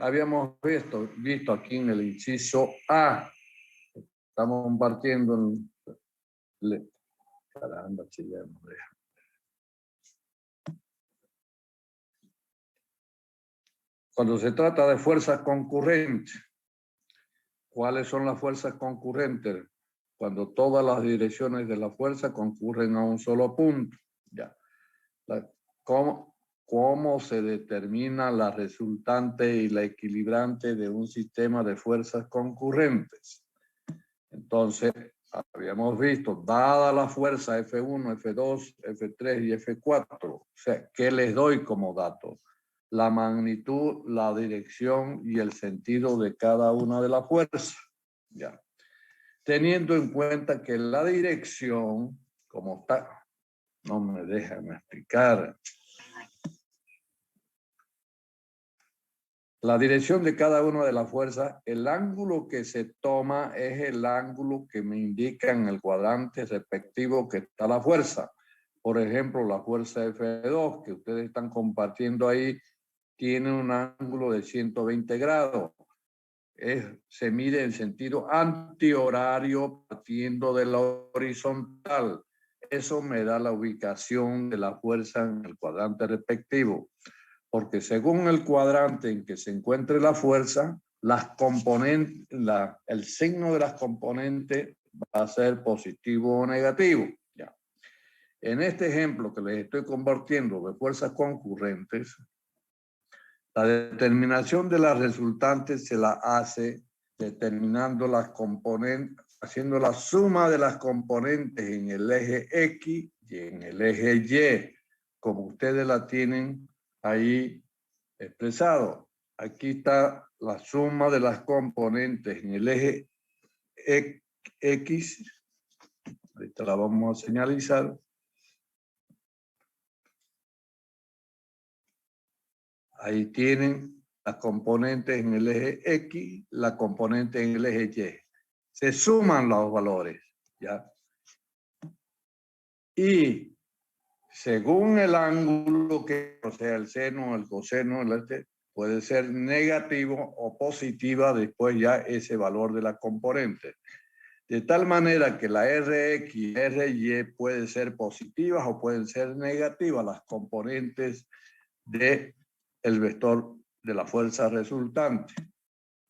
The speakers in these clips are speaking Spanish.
habíamos visto aquí en el inciso A, estamos compartiendo caramba, chillamos, cuando se trata de fuerzas concurrentes, ¿cuáles son las fuerzas concurrentes? Cuando todas las direcciones de la fuerza concurren a un solo punto. Ya. ¿Cómo se determina la resultante y la equilibrante de un sistema de fuerzas concurrentes? Entonces, habíamos visto, dada la fuerza F1, F2, F3 y F4, o sea, ¿qué les doy como datos? La magnitud, la dirección y el sentido de cada una de las fuerzas. Ya. Teniendo en cuenta que la dirección, como está, no me dejan explicar. La dirección de cada una de las fuerzas, el ángulo que se toma es el ángulo que me indica en el cuadrante respectivo que está la fuerza. Por ejemplo, la fuerza F2 que ustedes están compartiendo ahí tiene un ángulo de 120 grados. Se mide en sentido antihorario partiendo de la horizontal. Eso me da la ubicación de la fuerza en el cuadrante respectivo. Porque según el cuadrante en que se encuentre la fuerza, las componentes, el signo de las componentes va a ser positivo o negativo. Ya. En este ejemplo que les estoy compartiendo de fuerzas concurrentes, la determinación de las resultantes se la hace determinando las componentes, haciendo la suma de las componentes en el eje X y en el eje Y, como ustedes la tienen ahí expresado. Aquí está la suma de las componentes en el eje X. Ahorita la vamos a señalizar. Ahí tienen las componentes en el eje X, la componente en el eje Y. Se suman los valores, ¿ya? Y según el ángulo que, o sea, el seno, el coseno, puede ser negativo o positiva después ya ese valor de la componente. De tal manera que la Rx y Ry pueden ser positivas o pueden ser negativas las componentes del vector de la fuerza resultante.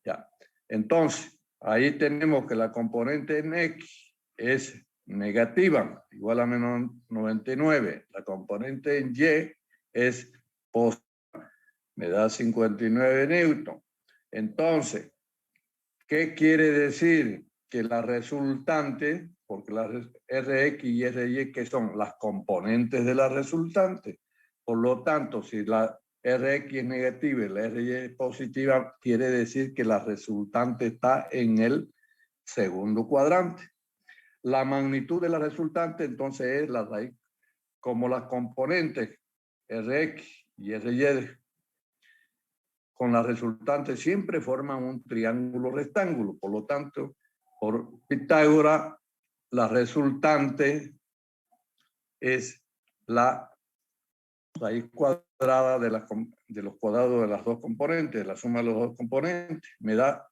Ya. Entonces, ahí tenemos que la componente en X es negativa, igual a menos 99. La componente en Y es positiva, me da 59 newton. Entonces, ¿qué quiere decir? Que la resultante, porque las Rx y Ry, que son las componentes de la resultante, por lo tanto, si la Rx es negativa y la Ry es positiva, quiere decir que la resultante está en el segundo cuadrante. La magnitud de la resultante, entonces, es la raíz, como las componentes Rx y Ry con la resultante siempre forman un triángulo rectángulo. Por lo tanto, por Pitágoras, la resultante es la raíz cuadrada de los cuadrados de las dos componentes, la suma de los dos componentes, me da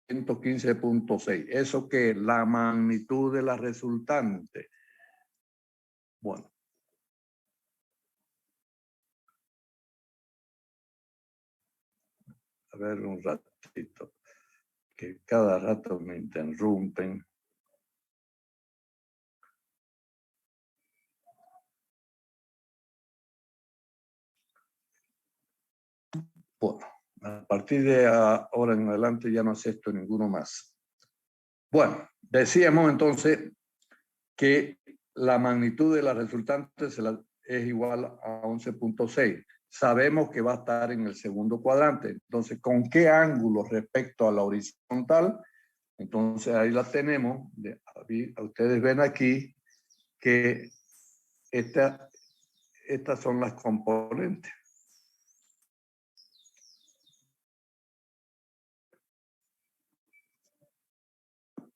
115.6. ¿Eso qué es? La magnitud de la resultante. Bueno. A ver un ratito, que cada rato me interrumpen. Bueno, a partir de ahora en adelante ya no acepto ninguno más. Bueno, decíamos entonces que la magnitud de la resultante es igual a 11.6. Sabemos que va a estar en el segundo cuadrante. Entonces, ¿con qué ángulo respecto a la horizontal? Entonces, ahí la tenemos. Ustedes ven aquí que estas son las componentes.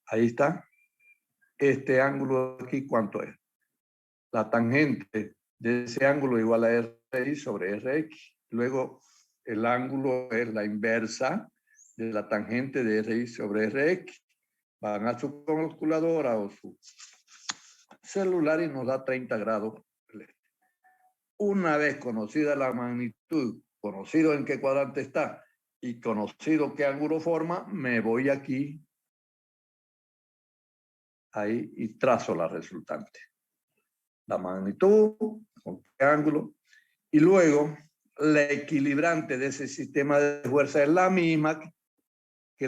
Ahí está. Este ángulo aquí, ¿cuánto es? La tangente de ese ángulo igual a RI sobre Rx. Luego, el ángulo es la inversa de la tangente de RI sobre RX. Van a su calculadora o su celular y nos da 30 grados. Una vez conocida la magnitud, conocido en qué cuadrante está y conocido qué ángulo forma, me voy aquí, ahí, y trazo la resultante. La magnitud, con qué ángulo, y luego la equilibrante de ese sistema de fuerza es la misma que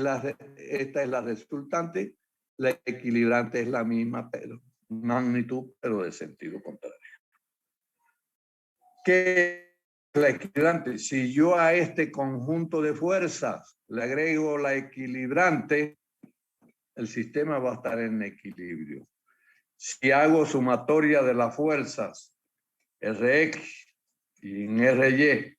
esta es la resultante, la equilibrante es la misma, pero magnitud, pero de sentido contrario. ¿Qué es la equilibrante? Si yo a este conjunto de fuerzas le agrego la equilibrante, el sistema va a estar en equilibrio. Si hago sumatoria de las fuerzas Rx y en Ry,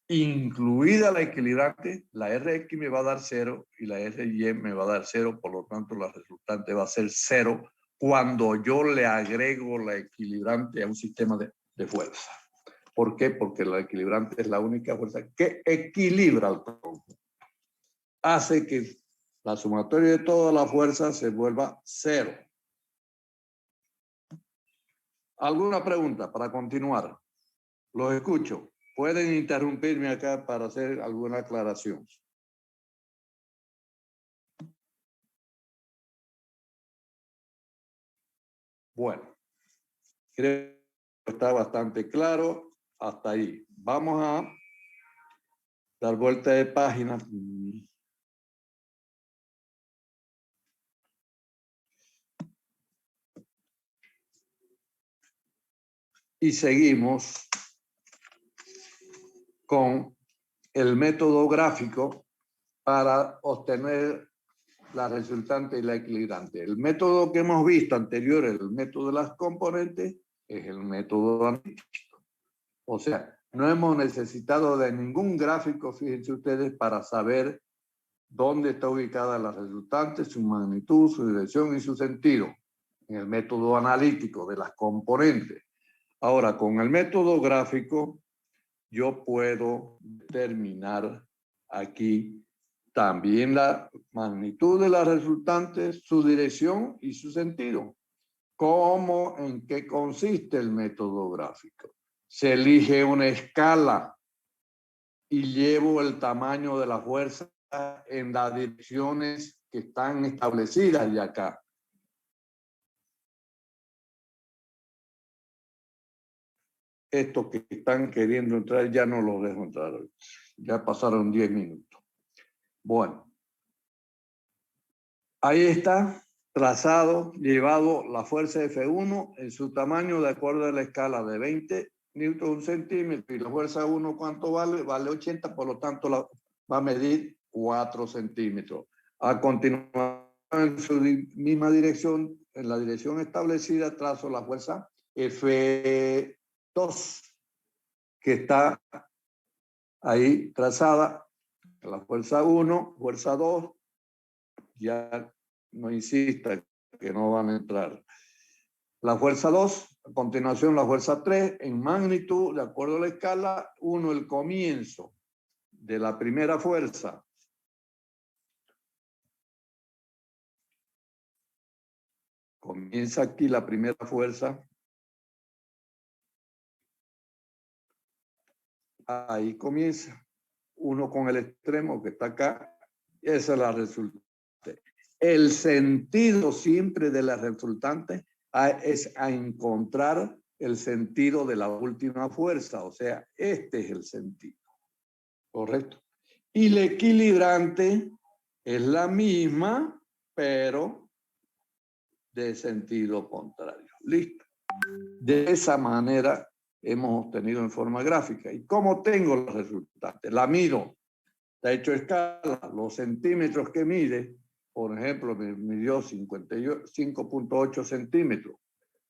incluida la equilibrante, la Rx me va a dar 0 y la Ry me va a dar 0, por lo tanto la resultante va a ser 0 cuando yo le agrego la equilibrante a un sistema de fuerza. ¿Por qué? Porque la equilibrante es la única fuerza que equilibra el conjunto. Hace que la sumatoria de todas las fuerzas se vuelva 0. ¿Alguna pregunta para continuar? Los escucho. Pueden interrumpirme acá para hacer alguna aclaración. Bueno, creo que está bastante claro hasta ahí. Vamos a dar vuelta de página. Y seguimos con el método gráfico para obtener la resultante y la equilibrante. El método que hemos visto anterior, el método de las componentes, es el método analítico. O sea, no hemos necesitado de ningún gráfico, fíjense ustedes, para saber dónde está ubicada la resultante, su magnitud, su dirección y su sentido, en el método analítico de las componentes. Ahora, con el método gráfico, yo puedo determinar aquí también la magnitud de la resultante, su dirección y su sentido. ¿Cómo? ¿En qué consiste el método gráfico? Se elige una escala y llevo el tamaño de la fuerza en las direcciones que están establecidas ya acá. Estos que están queriendo entrar ya no los dejo entrar hoy. Ya pasaron 10 minutos. Bueno, ahí está trazado, llevado la fuerza F1 en su tamaño de acuerdo a la escala de 20 newton un centímetro. Y la fuerza 1, ¿cuánto vale? Vale 80, por lo tanto va a medir 4 centímetros. A continuación, en su misma dirección, en la dirección establecida, trazo la fuerza F2, que está ahí trazada. La fuerza 1, fuerza 2, ya no insista que no van a entrar. La fuerza 2, a continuación la fuerza 3, en magnitud, de acuerdo a la escala, 1 el comienzo de la primera fuerza. Comienza aquí la primera fuerza. Ahí comienza. 1 con el extremo que está acá. Esa es la resultante. El sentido siempre de la resultante es a encontrar el sentido de la última fuerza. O sea, este es el sentido. ¿Correcto? Y la equilibrante es la misma, pero de sentido contrario. Listo. De esa manera hemos obtenido en forma gráfica. ¿Y cómo tengo los resultantes? La mido. Está hecho escala. Los centímetros que mide, por ejemplo, me midió 55.8 centímetros.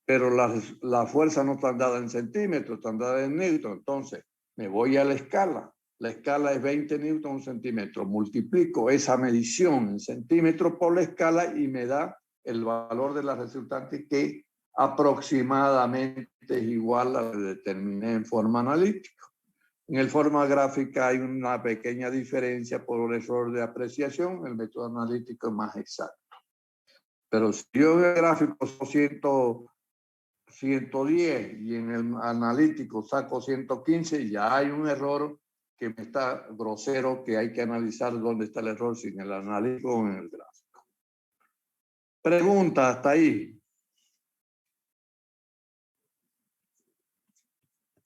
Pero la fuerza no está dada en centímetros, está dada en newton. Entonces, me voy a la escala. La escala es 20 newton un centímetro. Multiplico esa medición en centímetros por la escala y me da el valor de la resultante que aproximadamente es igual a la que determiné en forma analítica. En el forma gráfica hay una pequeña diferencia por el error de apreciación. El método analítico es más exacto. Pero si yo en el gráfico saco 110 y en el analítico saco 115, ya hay un error que me está grosero, que hay que analizar dónde está el error, si en el analítico o en el gráfico. Pregunta hasta ahí.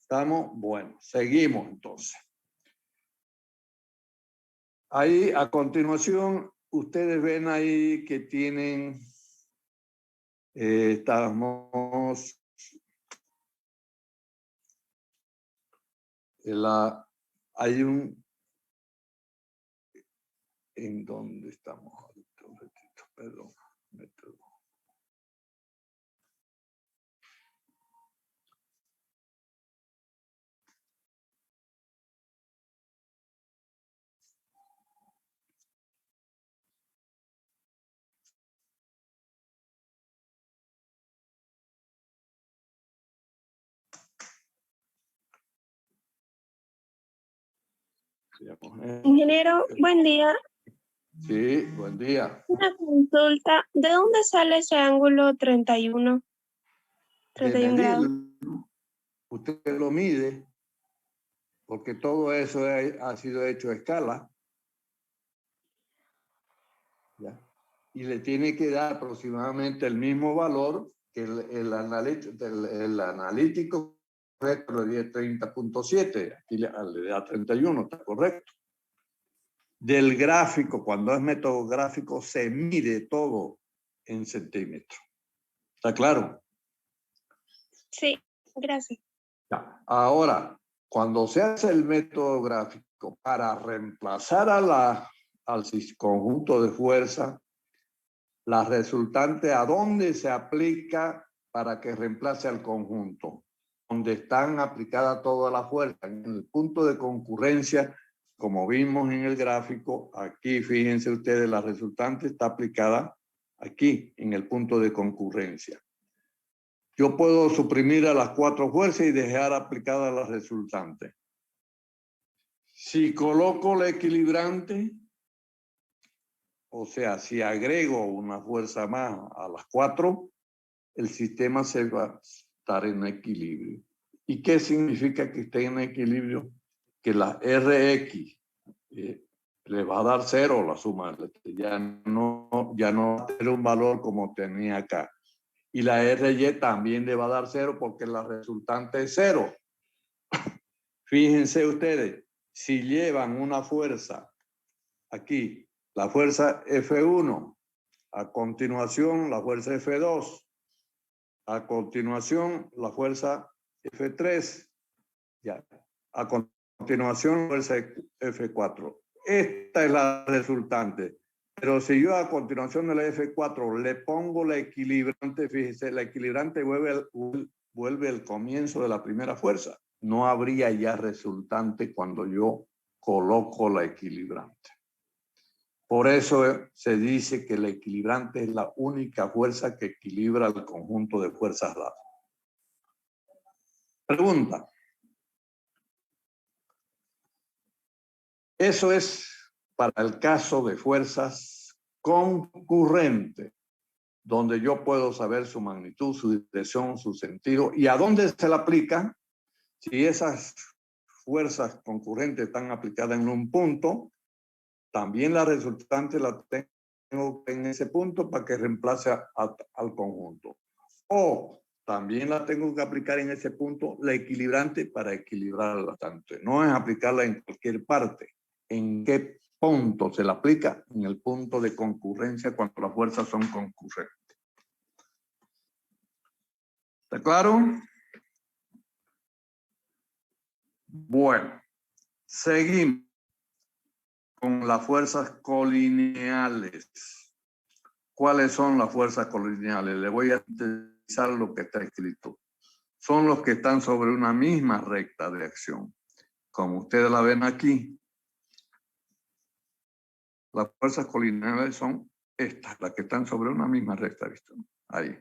¿Estamos? Bueno, seguimos entonces. Ahí, a continuación, ustedes ven ahí que tienen, estamos, hay un, ¿en dónde estamos? Perdón, método. Ingeniero, buen día. Sí, buen día. Una consulta. ¿De dónde sale ese ángulo 31? 31 grados. Usted lo mide, porque todo eso ha sido hecho a escala. ¿Ya? Y le tiene que dar aproximadamente el mismo valor que el analítico correcto le dio 30.7. Aquí le da 31, está correcto. Del gráfico, cuando es método gráfico, se mide todo en centímetros. ¿Está claro? Sí, gracias. Ya. Ahora, cuando se hace el método gráfico para reemplazar al conjunto de fuerza, la resultante, ¿a dónde se aplica para que reemplace al conjunto? Donde están aplicadas todas las fuerzas, en el punto de concurrencia, como vimos en el gráfico. Aquí, fíjense ustedes, la resultante está aplicada aquí, en el punto de concurrencia. Yo puedo suprimir a las 4 fuerzas y dejar aplicada la resultante. Si coloco la equilibrante, o sea, si agrego una fuerza más a las 4, el sistema se va a estar en equilibrio. ¿Y qué significa que esté en equilibrio? Que la RX le va a dar 0 la suma. Ya no va a tener un valor como tenía acá. Y la RY también le va a dar 0 porque la resultante es 0. Fíjense ustedes, si llevan una fuerza aquí, la fuerza F1, a continuación la fuerza F2, a continuación la fuerza F3, ya, a continuación la fuerza F4. Esta es la resultante. Pero si yo a continuación de la F4 le pongo la equilibrante, fíjese, la equilibrante vuelve al comienzo de la primera fuerza. No habría ya resultante cuando yo coloco la equilibrante. Por eso se dice que el equilibrante es la única fuerza que equilibra el conjunto de fuerzas dadas. Pregunta. Eso es para el caso de fuerzas concurrentes, donde yo puedo saber su magnitud, su dirección, su sentido y a dónde se le aplica. Si esas fuerzas concurrentes están aplicadas en un punto, también la resultante la tengo en ese punto para que reemplace al conjunto. O también la tengo que aplicar en ese punto la equilibrante para equilibrar la resultante. No es aplicarla en cualquier parte. ¿En qué punto se la aplica? En el punto de concurrencia cuando las fuerzas son concurrentes. ¿Está claro? Bueno, seguimos con las fuerzas colineales. ¿Cuáles son las fuerzas colineales? Le voy a utilizar lo que está escrito. Son los que están sobre una misma recta de acción. Como ustedes la ven aquí, las fuerzas colineales son estas, las que están sobre una misma recta. ¿Visto? Ahí.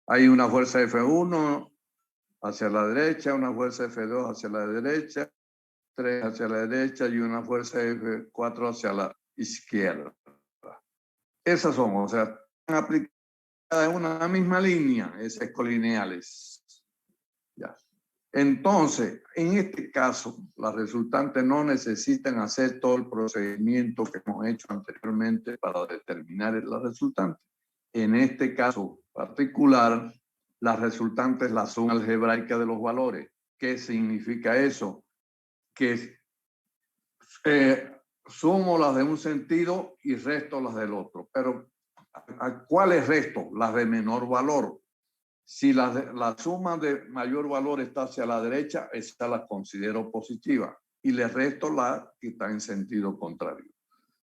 Hay una fuerza F1 hacia la derecha, una fuerza F2 hacia la derecha, 3 hacia la derecha y una fuerza F4 hacia la izquierda. Esas son, o sea, están aplicadas en una misma línea, esas colineales. Ya. Entonces, en este caso, las resultantes no necesitan hacer todo el procedimiento que hemos hecho anteriormente para determinar la resultante. En este caso particular, las resultantes la suma algebraica de los valores. ¿Qué significa eso? Que sumo las de un sentido y resto las del otro. Pero, ¿cuáles resto? Las de menor valor. Si la suma de mayor valor está hacia la derecha, esta la considero positiva y le resto la que está en sentido contrario.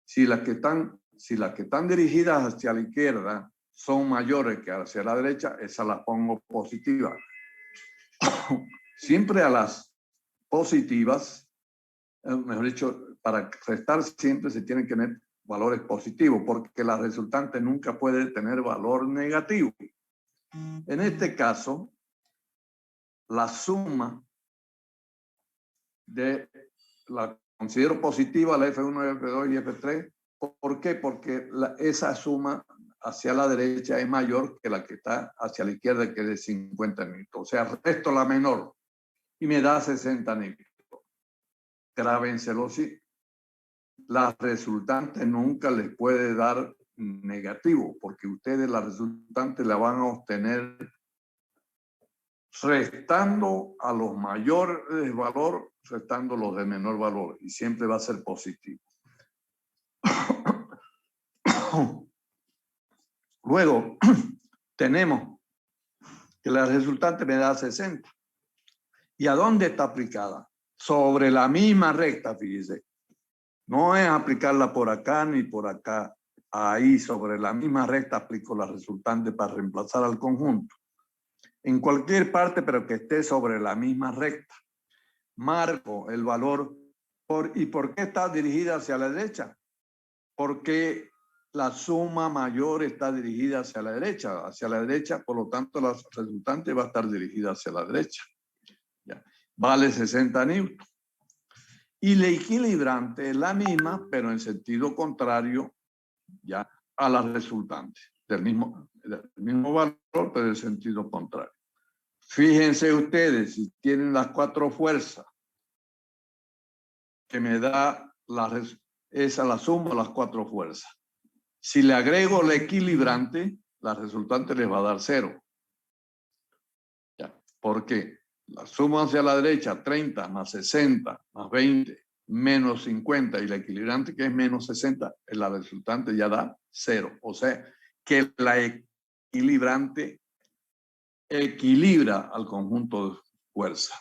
Si las que están dirigidas hacia la izquierda son mayores que hacia la derecha, esa la pongo positiva. Siempre a las positivas, mejor dicho, para restar siempre se tienen que tener valores positivos, porque la resultante nunca puede tener valor negativo. En este caso, la suma la considero positiva, la F1, F2 y F3. ¿Por qué? Porque esa suma hacia la derecha es mayor que la que está hacia la izquierda, que es de 50 newtons. O sea, resto la menor y me da 60 newtons. Grábenselo así. La resultante nunca les puede dar negativo, porque ustedes la resultante la van a obtener restando a los mayores valor, restando los de menor valor, y siempre va a ser positivo. Luego tenemos que la resultante me da 60. ¿Y a dónde está aplicada? Sobre la misma recta, fíjese. No es aplicarla por acá ni por acá. Ahí sobre la misma recta aplico la resultante para reemplazar al conjunto. En cualquier parte, pero que esté sobre la misma recta. Marco el valor. ¿Y por qué está dirigida hacia la derecha? Porque la suma mayor está dirigida hacia la derecha, por lo tanto la resultante va a estar dirigida hacia la derecha. Ya. Vale 60 newtons. Y la equilibrante es la misma, pero en sentido contrario ya a la resultante. Del mismo valor, pero en sentido contrario. Fíjense ustedes, si tienen las 4 fuerzas que me da esa la suma, las 4 fuerzas. Si le agrego la equilibrante, la resultante les va a dar 0. ¿Ya? ¿Por qué? La suma hacia la derecha, 30 más 60 más 20 menos 50 y la equilibrante que es menos 60, la resultante ya da 0. O sea que la equilibrante equilibra al conjunto de fuerza.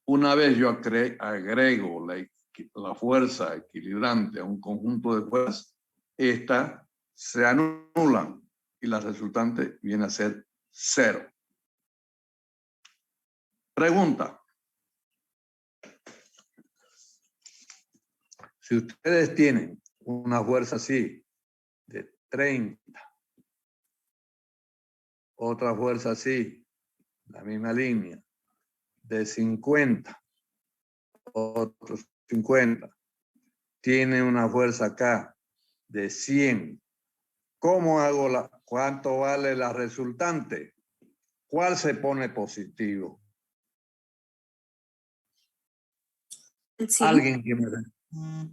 Una vez yo agrego la fuerza equilibrante a un conjunto de fuerzas, estas se anulan y la resultante viene a ser 0. Pregunta. Si ustedes tienen una fuerza así de 30, otra fuerza así, la misma línea, de 50, otros 50, tiene una fuerza acá de 100. ¿Cómo hago cuánto vale la resultante? ¿Cuál se pone positivo? Sí. Alguien que me dé.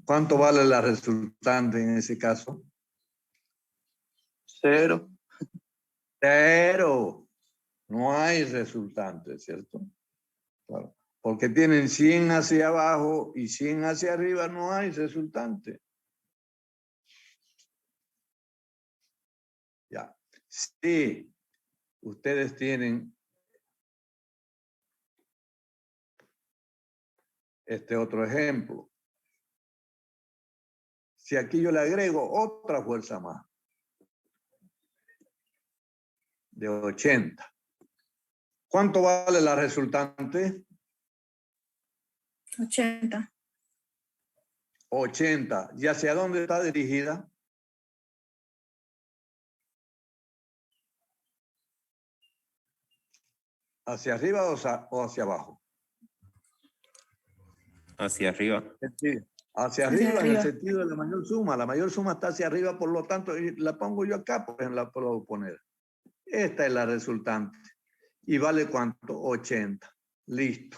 ¿Cuánto vale la resultante en ese caso? 0. 0. No hay resultante, ¿cierto? Claro. Porque tienen 100 hacia abajo y 100 hacia arriba, no hay resultante. Ya. Si ustedes tienen este otro ejemplo. Si aquí yo le agrego otra fuerza más, de 80. ¿Cuánto vale la resultante? 80. 80. ¿Y hacia dónde está dirigida? ¿Hacia arriba o hacia abajo? Hacia arriba. Sí, hacia arriba en el sentido de la mayor suma. La mayor suma está hacia arriba, por lo tanto, y la pongo yo acá, pues la puedo poner. Esta es la resultante. ¿Y vale cuánto? 80. Listo.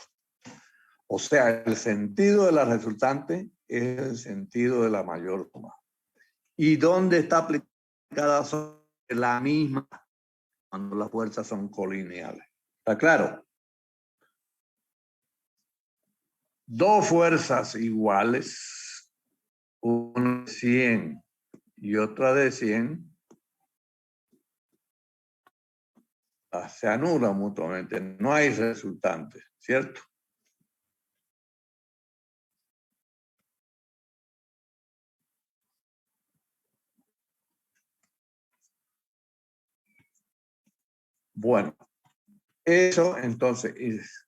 O sea, el sentido de la resultante es el sentido de la mayor suma. ¿Y dónde está aplicada la misma cuando las fuerzas son colineales? ¿Está claro? Dos fuerzas iguales, una de 100 y otra de 100, se anulan mutuamente. No hay resultante, ¿cierto? Bueno, eso entonces es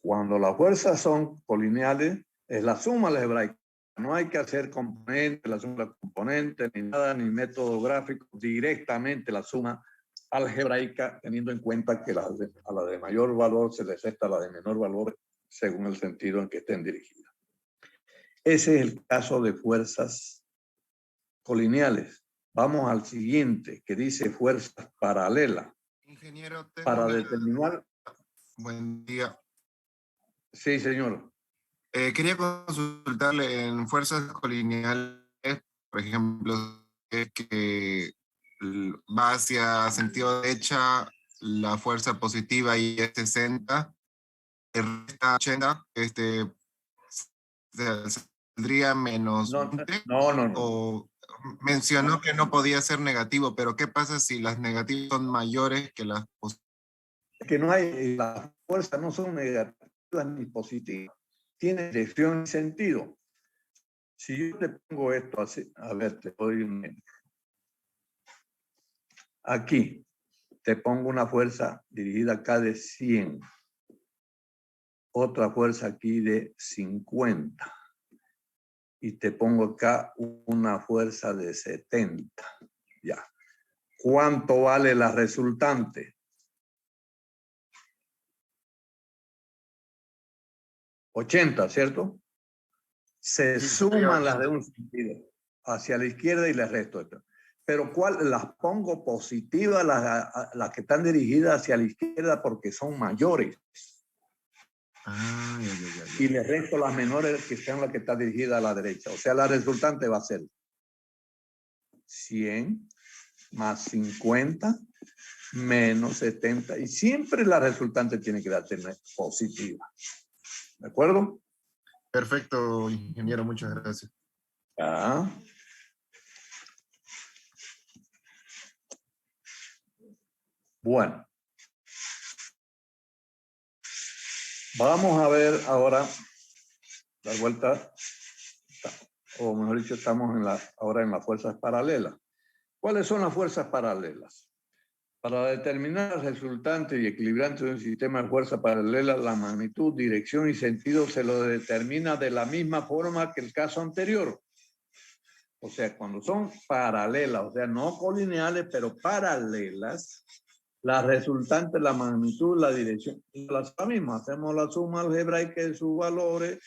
cuando las fuerzas son colineales, es la suma algebraica. No hay que hacer componentes, la suma de componentes, ni nada, ni método gráfico, directamente la suma algebraica, teniendo en cuenta que a la de mayor valor se le resta a la de menor valor según el sentido en que estén dirigidas. Ese es el caso de fuerzas colineales. Vamos al siguiente, que dice fuerzas paralelas. Ingeniero, Para determinar... Buen día. Sí, señor. Quería consultarle en fuerzas colineales, por ejemplo, que va hacia sentido derecha, la fuerza positiva y es 60, el resta 80, saldría menos No, 20, no. o mencionó que no podía ser negativo, pero ¿qué pasa si las negativas son mayores que las positivas? Que no hay, las fuerzas no son negativas ni positivas, tienen dirección y sentido. Si yo te pongo esto así, a ver, te doy un ejemplo. Aquí te pongo una fuerza dirigida acá de 100, otra fuerza aquí de 50 y te pongo acá una fuerza de 70. Ya. ¿Cuánto vale la resultante? 80, ¿cierto? Se suman las de un sentido hacia la izquierda y les resto esto. Pero ¿cuál? Las pongo positivas, las que están dirigidas hacia la izquierda porque son mayores. Y les resto las menores que sean las que están dirigidas a la derecha. O sea, la resultante va a ser 100 más 50 menos 70. Y siempre la resultante tiene que darse positiva. ¿De acuerdo? Perfecto, ingeniero, muchas gracias. Ah. Bueno. Vamos a ver ahora, dar vuelta, o mejor dicho, estamos ahora en las fuerzas paralelas. ¿Cuáles son las fuerzas paralelas? Para determinar el resultante y equilibrante de un sistema de fuerza paralela, la magnitud, dirección y sentido se lo determina de la misma forma que el caso anterior. O sea, cuando son paralelas, o sea, no colineales, pero paralelas, la resultante, la magnitud, la dirección, la misma. Hacemos la suma algebraica de sus valores,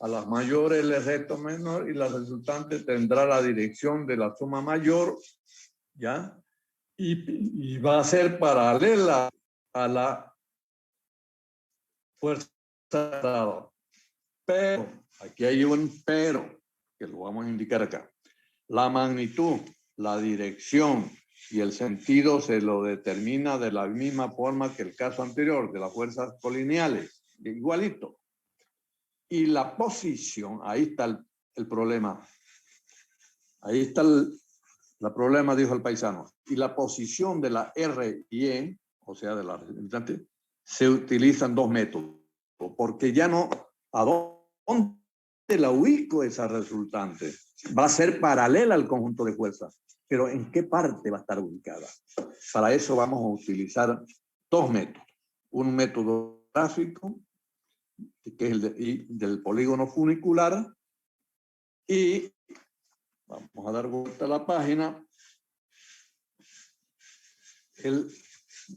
a las mayores le resto menor y la resultante tendrá la dirección de la suma mayor, ¿ya? Y va a ser paralela a la fuerza. Pero, aquí hay un pero, que lo vamos a indicar acá. La magnitud, la dirección y el sentido se lo determina de la misma forma que el caso anterior, de las fuerzas colineales, igualito. Y la posición, ahí está el problema. Ahí está el problema, dijo el paisano. Y la posición de la R y E, o sea, de la resultante, se utilizan dos métodos. Porque ya no, ¿a dónde la ubico esa resultante? Va a ser paralela al conjunto de fuerzas. Pero ¿en qué parte va a estar ubicada? Para eso vamos a utilizar dos métodos. Un método gráfico, que es el del polígono funicular, y vamos a dar vuelta a la página,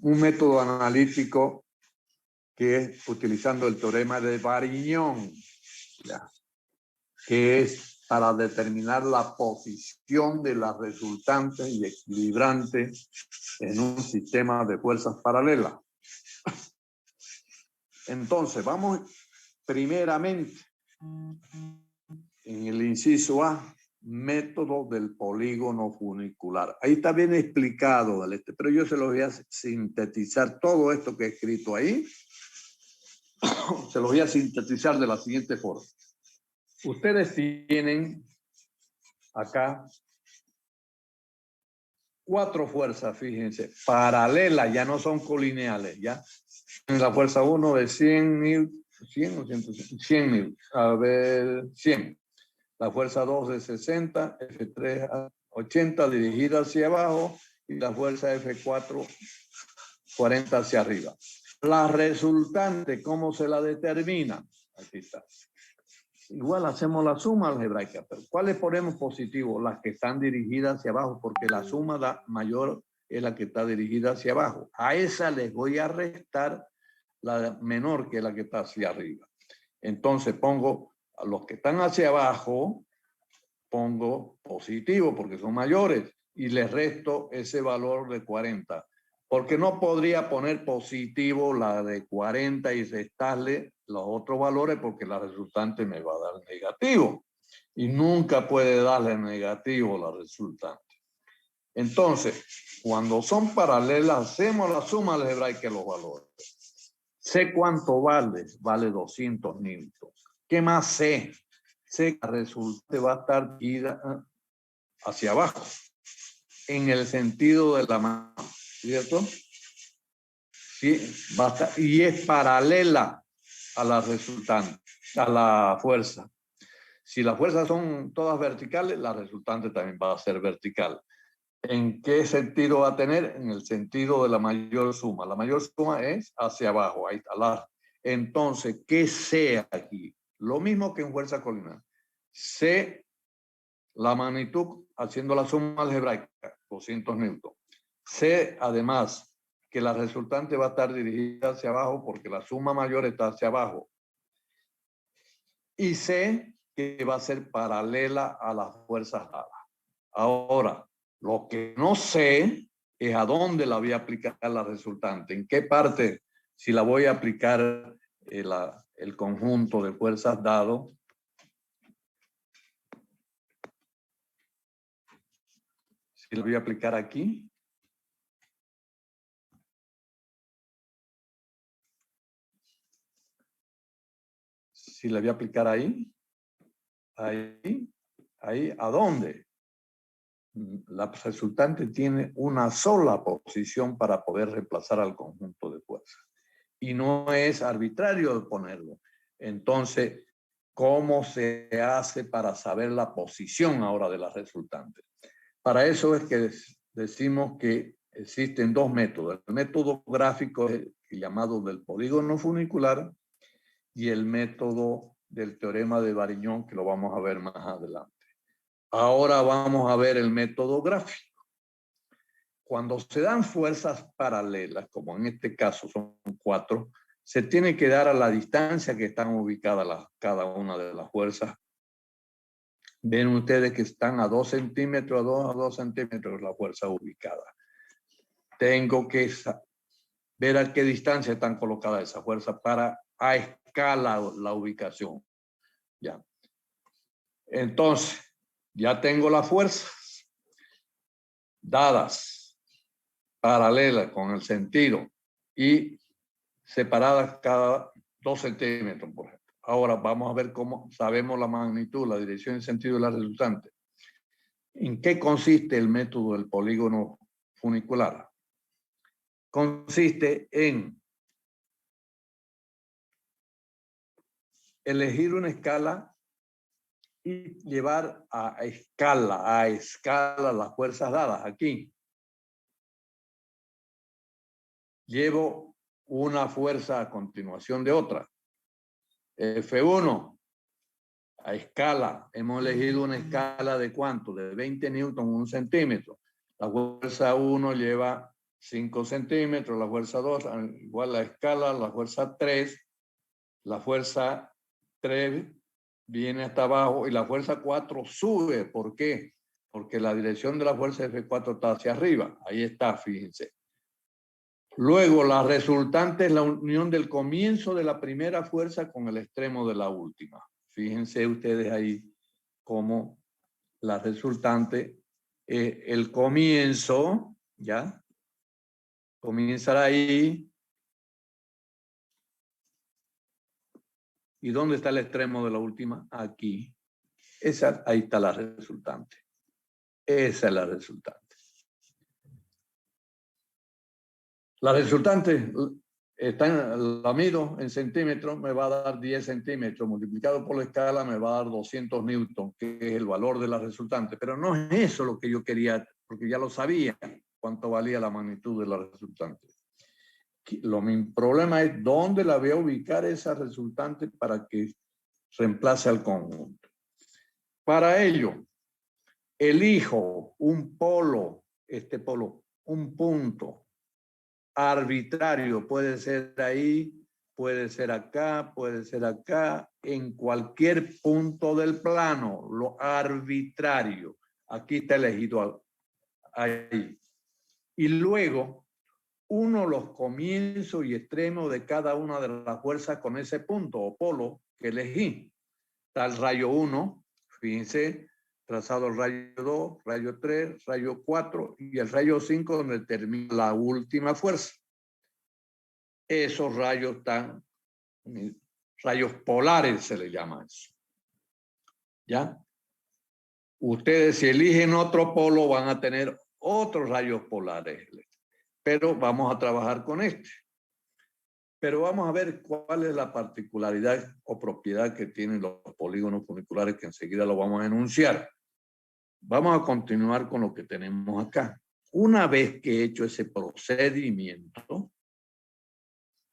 un método analítico que es utilizando el teorema de Varignon, ¿ya? Que es para determinar la posición de las resultantes y equilibrantes en un sistema de fuerzas paralelas. Entonces, vamos primeramente en el inciso A, método del polígono funicular. Ahí está bien explicado, pero yo se lo voy a sintetizar todo esto que he escrito ahí. Se lo voy a sintetizar de la siguiente forma. Ustedes tienen acá 4 fuerzas, fíjense, paralelas, ya no son colineales, ¿ya? La fuerza 1 de 100 mil, 100 o 100 mil, a ver, 100. La fuerza 2 de 60, F3 a 80 dirigida hacia abajo y la fuerza F4 40 hacia arriba. La resultante, ¿cómo se la determina? Aquí está. Igual hacemos la suma algebraica, pero ¿cuáles ponemos positivos? Las que están dirigidas hacia abajo, porque la suma mayor es la que está dirigida hacia abajo. A esa les voy a restar la menor, que es la que está hacia arriba. Entonces pongo a los que están hacia abajo, pongo positivo porque son mayores y les resto ese valor de 40. Porque no podría poner positivo la de 40 y restarle los otros valores porque la resultante me va a dar negativo. Y nunca puede darle negativo la resultante. Entonces, cuando son paralelas, hacemos la suma algebraica de los valores. Sé cuánto vale. Vale 200 newtons. ¿Qué más sé? Sé que la resultante va a estar ida hacia abajo, en el sentido de la mano, ¿cierto? Sí, basta, y es paralela a la resultante, a la fuerza. Si las fuerzas son todas verticales, la resultante también va a ser vertical. ¿En qué sentido va a tener? En el sentido de la mayor suma. La mayor suma es hacia abajo, ahí está. Entonces, ¿qué sé aquí? Lo mismo que en fuerza colineal. Sé la magnitud haciendo la suma algebraica, 200 newton. Sé además que la resultante va a estar dirigida hacia abajo porque la suma mayor está hacia abajo. Y sé que va a ser paralela a las fuerzas dadas. Ahora, lo que no sé es a dónde la voy a aplicar la resultante, en qué parte, si la voy a aplicar el conjunto de fuerzas dado. Si la voy a aplicar aquí. Si la voy a aplicar ahí. Ahí, ¿a dónde? La resultante tiene una sola posición para poder reemplazar al conjunto de fuerzas. Y no es arbitrario ponerlo. Entonces, ¿cómo se hace para saber la posición ahora de la resultante? Para eso es que decimos que existen 2 métodos. El método gráfico es el llamado del polígono funicular y el método del teorema de Varignon, que lo vamos a ver más adelante. Ahora vamos a ver el método gráfico. Cuando se dan fuerzas paralelas, como en este caso son 4, se tiene que dar a la distancia que están ubicadas cada una de las fuerzas. Ven ustedes que están a 2 centímetros, a 2 centímetros la fuerza ubicada. Tengo que ver a qué distancia están colocadas esas fuerzas para a escala la ubicación. Ya. Entonces, ya tengo las fuerzas dadas, paralelas con el sentido y separadas cada 2 centímetros, por ejemplo. Ahora vamos a ver cómo sabemos la magnitud, la dirección y el sentido de la resultante. ¿En qué consiste el método del polígono funicular? Consiste en elegir una escala y llevar a escala las fuerzas dadas. Aquí llevo una fuerza a continuación de otra. F1 a escala. Hemos elegido una escala de ¿cuánto? De 20 newton, 1 centímetro. La fuerza 1 lleva 5 centímetros, la fuerza 2, igual la escala, la fuerza 3, la fuerza 3 viene hasta abajo y la fuerza 4 sube. ¿Por qué? Porque la dirección de la fuerza F4 está hacia arriba. Ahí está, fíjense. Luego, la resultante es la unión del comienzo de la primera fuerza con el extremo de la última. Fíjense ustedes ahí cómo la resultante es el comienzo, ¿ya? Comenzará ahí. ¿Y dónde está el extremo de la última? Aquí. Ahí está la resultante. Esa es la resultante. La resultante la mido en centímetros, me va a dar 10 centímetros, multiplicado por la escala me va a dar 200 newton, que es el valor de la resultante. Pero no es eso lo que yo quería, porque ya lo sabía, cuánto valía la magnitud de la resultante. Mi problema es dónde la voy a ubicar esa resultante para que reemplace al conjunto. Para ello, elijo un polo, un punto arbitrario, puede ser ahí, puede ser acá, en cualquier punto del plano, lo arbitrario. Aquí está elegido ahí. Y luego, uno los comienzos y extremos de cada una de las fuerzas con ese punto o polo que elegí. Está el rayo 1, fíjense, trazado el rayo 2, rayo 3, rayo 4 y el rayo 5 donde termina la última fuerza. Esos rayos están, rayos polares se le llama eso. ¿Ya? Ustedes si eligen otro polo van a tener otros rayos polares. Pero vamos a trabajar con este. Pero vamos a ver cuál es la particularidad o propiedad que tienen los polígonos funiculares que enseguida lo vamos a enunciar. Vamos a continuar con lo que tenemos acá. Una vez que he hecho ese procedimiento,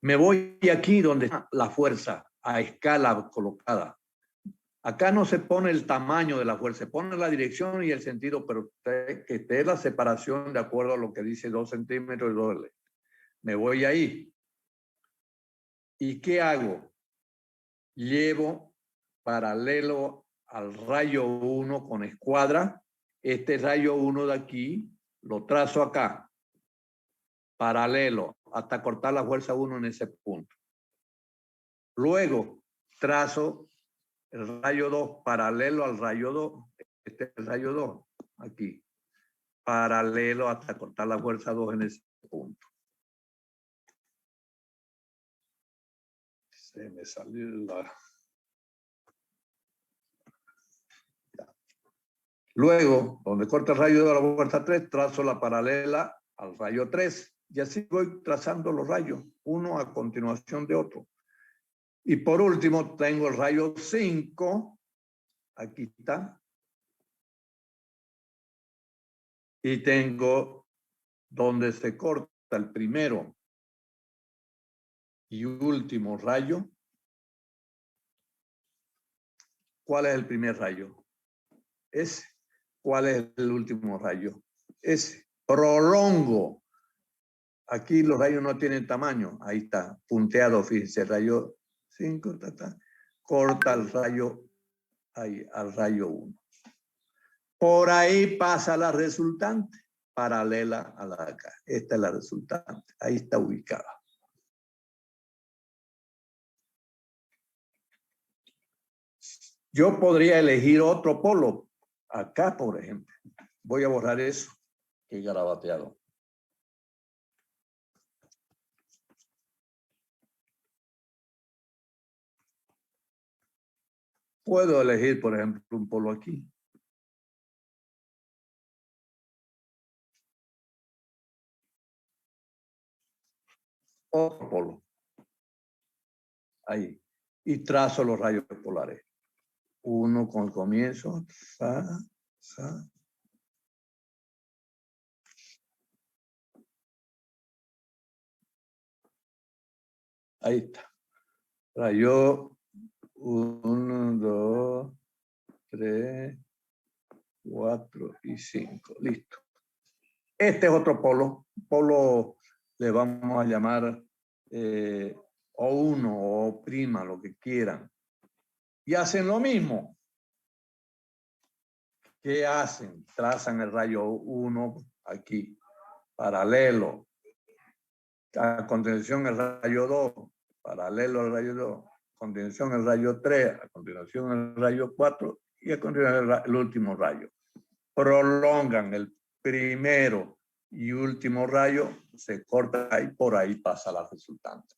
me voy aquí donde está la fuerza a escala colocada. Acá no se pone el tamaño de la fuerza, se pone la dirección y el sentido, pero que esté la separación de acuerdo a lo que dice 2 centímetros y 2. Me voy ahí. ¿Y qué hago? Llevo paralelo al rayo 1 con escuadra. Este rayo 1 de aquí lo trazo acá, paralelo, hasta cortar la fuerza 1 en ese punto. Luego trazo el rayo 2 paralelo al rayo 2. Este es el rayo 2, aquí. Paralelo hasta cortar la fuerza 2 en ese punto. Se me salió la... Luego, donde corta el rayo de la fuerza 3, trazo la paralela al rayo 3. Y así voy trazando los rayos, uno a continuación de otro. Y por último, tengo el rayo 5. Aquí está. Y tengo donde se corta el primero y último rayo. ¿Cuál es el primer rayo? Ese. ¿Cuál es el último rayo? Ese. Prolongo. Aquí los rayos no tienen tamaño. Ahí está, punteado, fíjense, rayo 5, corta el rayo ahí, al rayo 1. Por ahí pasa la resultante, paralela a la de acá. Esta es la resultante. Ahí está ubicada. Yo podría elegir otro polo. Acá, por ejemplo. Voy a borrar eso que he garabateado. Puedo elegir, por ejemplo, un polo aquí. Otro polo. Ahí. Y trazo los rayos polares. Uno con el comienzo. Ahí está. Rayo 1, 2, 3, 4 y 5. Listo. Este es otro polo. Polo le vamos a llamar O1 o O', lo que quieran. Y hacen lo mismo. ¿Qué hacen? Trazan el rayo 1 aquí, paralelo. A continuación el rayo 2, paralelo al rayo 2. A continuación el rayo 3, a continuación el rayo 4 y a continuación el último rayo. Prolongan el primero y último rayo, se corta y por ahí pasa la resultante.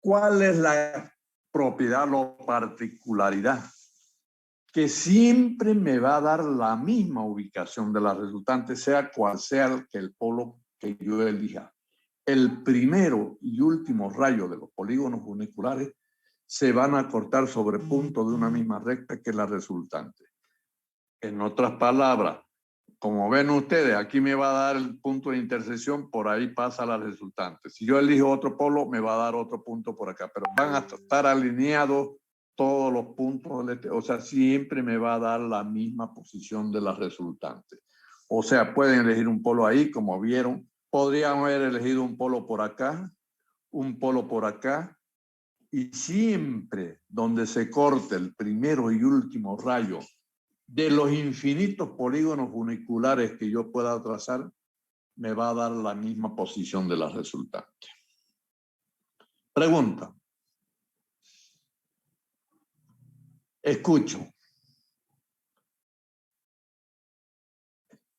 ¿Cuál es la propiedad o particularidad? Que siempre me va a dar la misma ubicación de la resultante, sea cual sea el polo que yo elija. El primero y último rayo de los polígonos funiculares se van a cortar sobre puntos de una misma recta que es la resultante. En otras palabras, como ven ustedes, aquí me va a dar el punto de intersección, por ahí pasa la resultante. Si yo elijo otro polo, me va a dar otro punto por acá, pero van a estar alineados todos los puntos, o sea, siempre me va a dar la misma posición de la resultante. O sea, pueden elegir un polo ahí, como vieron. Podrían haber elegido un polo por acá, un polo por acá, y siempre donde se corte el primero y último rayo de los infinitos polígonos funiculares que yo pueda trazar, me va a dar la misma posición de la resultante. Pregunta. Escucho.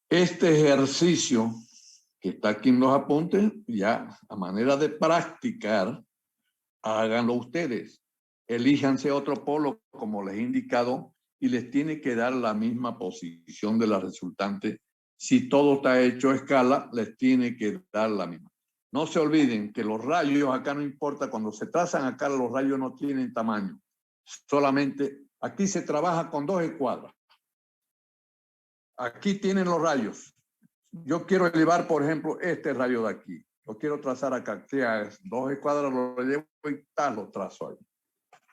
Este ejercicio que está aquí en los apuntes, ya a manera de practicar, háganlo ustedes. Elíjanse otro polo, como les he indicado, y les tiene que dar la misma posición de la resultante. Si todo está hecho a escala, les tiene que dar la misma. No se olviden que los rayos acá no importa, cuando se trazan acá los rayos no tienen tamaño. Solamente aquí se trabaja con 2 escuadras. Aquí tienen los rayos. Yo quiero elevar, por ejemplo, este rayo de aquí. Lo quiero trazar acá. Que 2 escuadras lo llevo y tal, lo trazo ahí.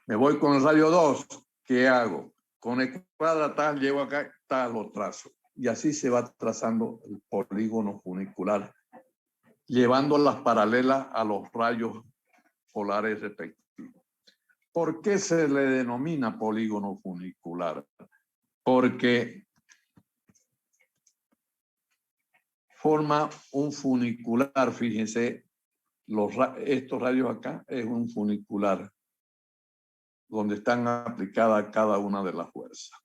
Me voy con el rayo 2. ¿Qué hago? Con escuadra tal, llevo acá, tal, lo trazo. Y así se va trazando el polígono funicular, llevando las paralelas a los rayos polares respectivos. ¿Por qué se le denomina polígono funicular? Porque forma un funicular, fíjense, estos rayos acá es un funicular donde están aplicadas cada una de las fuerzas.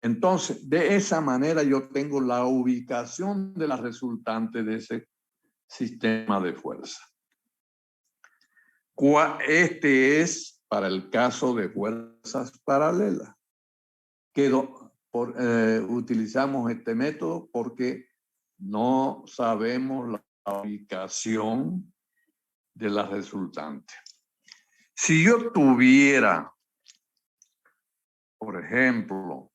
Entonces, de esa manera yo tengo la ubicación de la resultante de ese sistema de fuerza. Este es para el caso de fuerzas paralelas. Utilizamos este método porque no sabemos la ubicación de la resultante. Si yo tuviera, por ejemplo,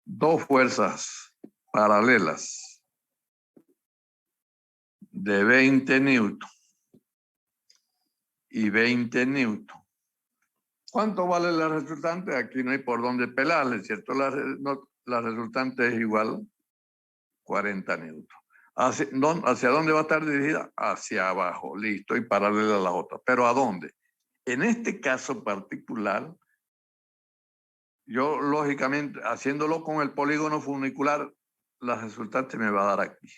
dos fuerzas paralelas de 20 newton y 20 newton, ¿cuánto vale la resultante? Aquí no hay por dónde pelarle, ¿cierto? La resultante es igual 40 newton. ¿Hacia dónde va a estar dirigida? Hacia abajo, listo, y paralela a la otra. ¿Pero a dónde? En este caso particular, yo lógicamente, haciéndolo con el polígono funicular, la resultante me va a dar aquí,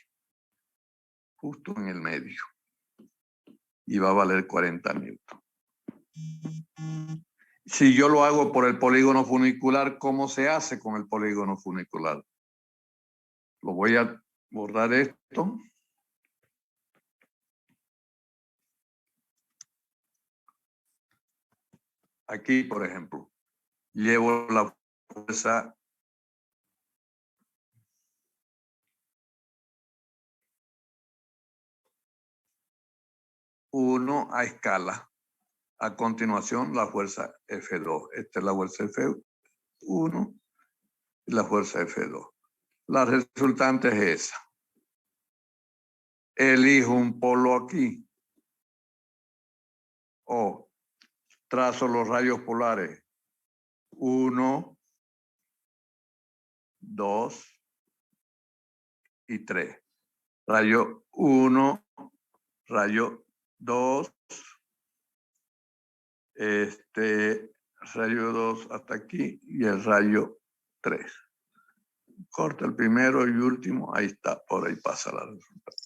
justo en el medio, y va a valer 40 newton. Si yo lo hago por el polígono funicular, ¿cómo se hace con el polígono funicular? Lo voy a borrar esto. Aquí, por ejemplo, llevo la fuerza uno a escala. A continuación, la fuerza F2. Esta es la fuerza F1 y la fuerza F2. La resultante es esa. Elijo un polo aquí. O trazo los rayos polares 1 2 y 3. Rayo 1, rayo 2, rayo 2 hasta aquí y el rayo 3. Corta el primero y último, ahí está, por ahí pasa la resultante.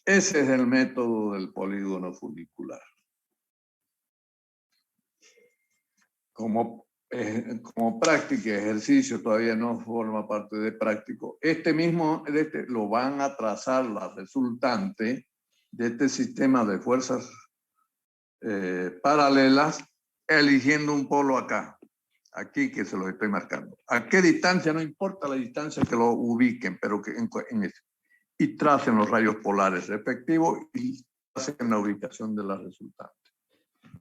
Ese es el método del polígono funicular. Como práctica, ejercicio, todavía no forma parte de práctico. Lo van a trazar la resultante de este sistema de fuerzas paralelas, eligiendo un polo acá. Aquí que se los estoy marcando. ¿A qué distancia? No importa la distancia que lo ubiquen, pero que en ese. Y tracen los rayos polares respectivos y hacen la ubicación de la resultante,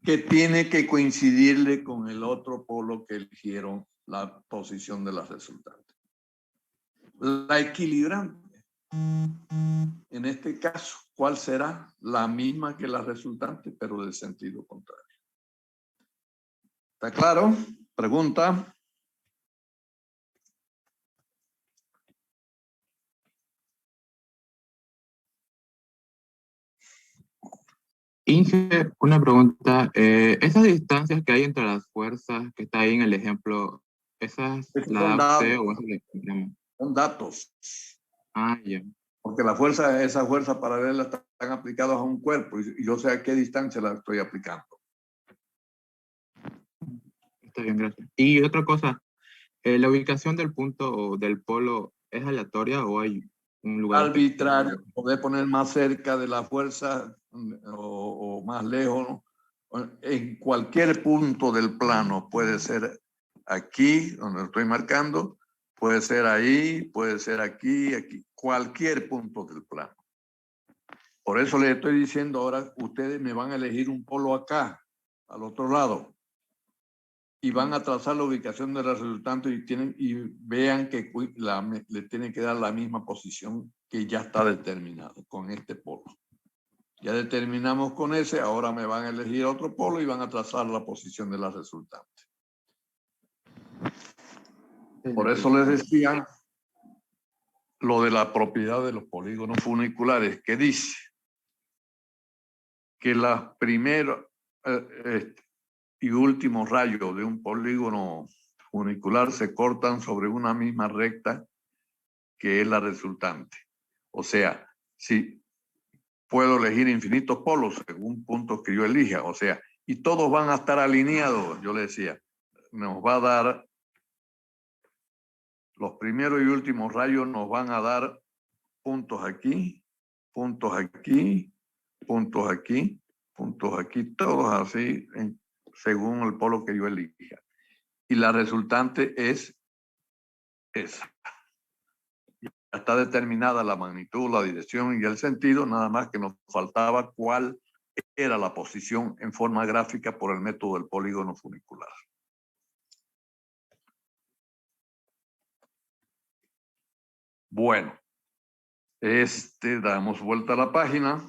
que tiene que coincidirle con el otro polo que eligieron la posición de la resultante. La equilibrante, en este caso, ¿cuál será? La misma que la resultante, pero de sentido contrario. ¿Está claro? Pregunta. Inge, una pregunta. Esas distancias que hay entre las fuerzas que está ahí en el ejemplo, ¿esas Esos la son da usted datos. o esas le encontramos? Son datos. Ah, ya. Porque esas fuerzas paralelas están aplicadas a un cuerpo y yo sé a qué distancia las estoy aplicando. Está bien, gracias. Y otra cosa, ¿la ubicación del punto o del polo es aleatoria o hay un lugar Arbitrario, poder poner más cerca de la fuerza o más lejos, ¿no? En cualquier punto del plano, puede ser aquí, donde lo estoy marcando, puede ser ahí, puede ser aquí, cualquier punto del plano. Por eso les estoy diciendo ahora, ustedes me van a elegir un polo acá, al otro lado, y van a trazar la ubicación de la resultante y vean que le tienen que dar la misma posición que ya está determinado con este polo. Ya determinamos con ese, ahora me van a elegir otro polo y van a trazar la posición de la resultante. Por eso les decía lo de la propiedad de los polígonos funiculares, que dice que los primeros y últimos rayos de un polígono funicular se cortan sobre una misma recta que es la resultante. O sea, si puedo elegir infinitos polos según puntos que yo elija, o sea, y todos van a estar alineados, yo le decía, nos va a dar, los primeros y últimos rayos nos van a dar puntos aquí, puntos aquí, puntos aquí, puntos aquí, todos así, según el polo que yo elija. Y la resultante es esa. Está determinada la magnitud, la dirección y el sentido, nada más que nos faltaba cuál era la posición en forma gráfica por el método del polígono funicular. Bueno, damos vuelta a la página.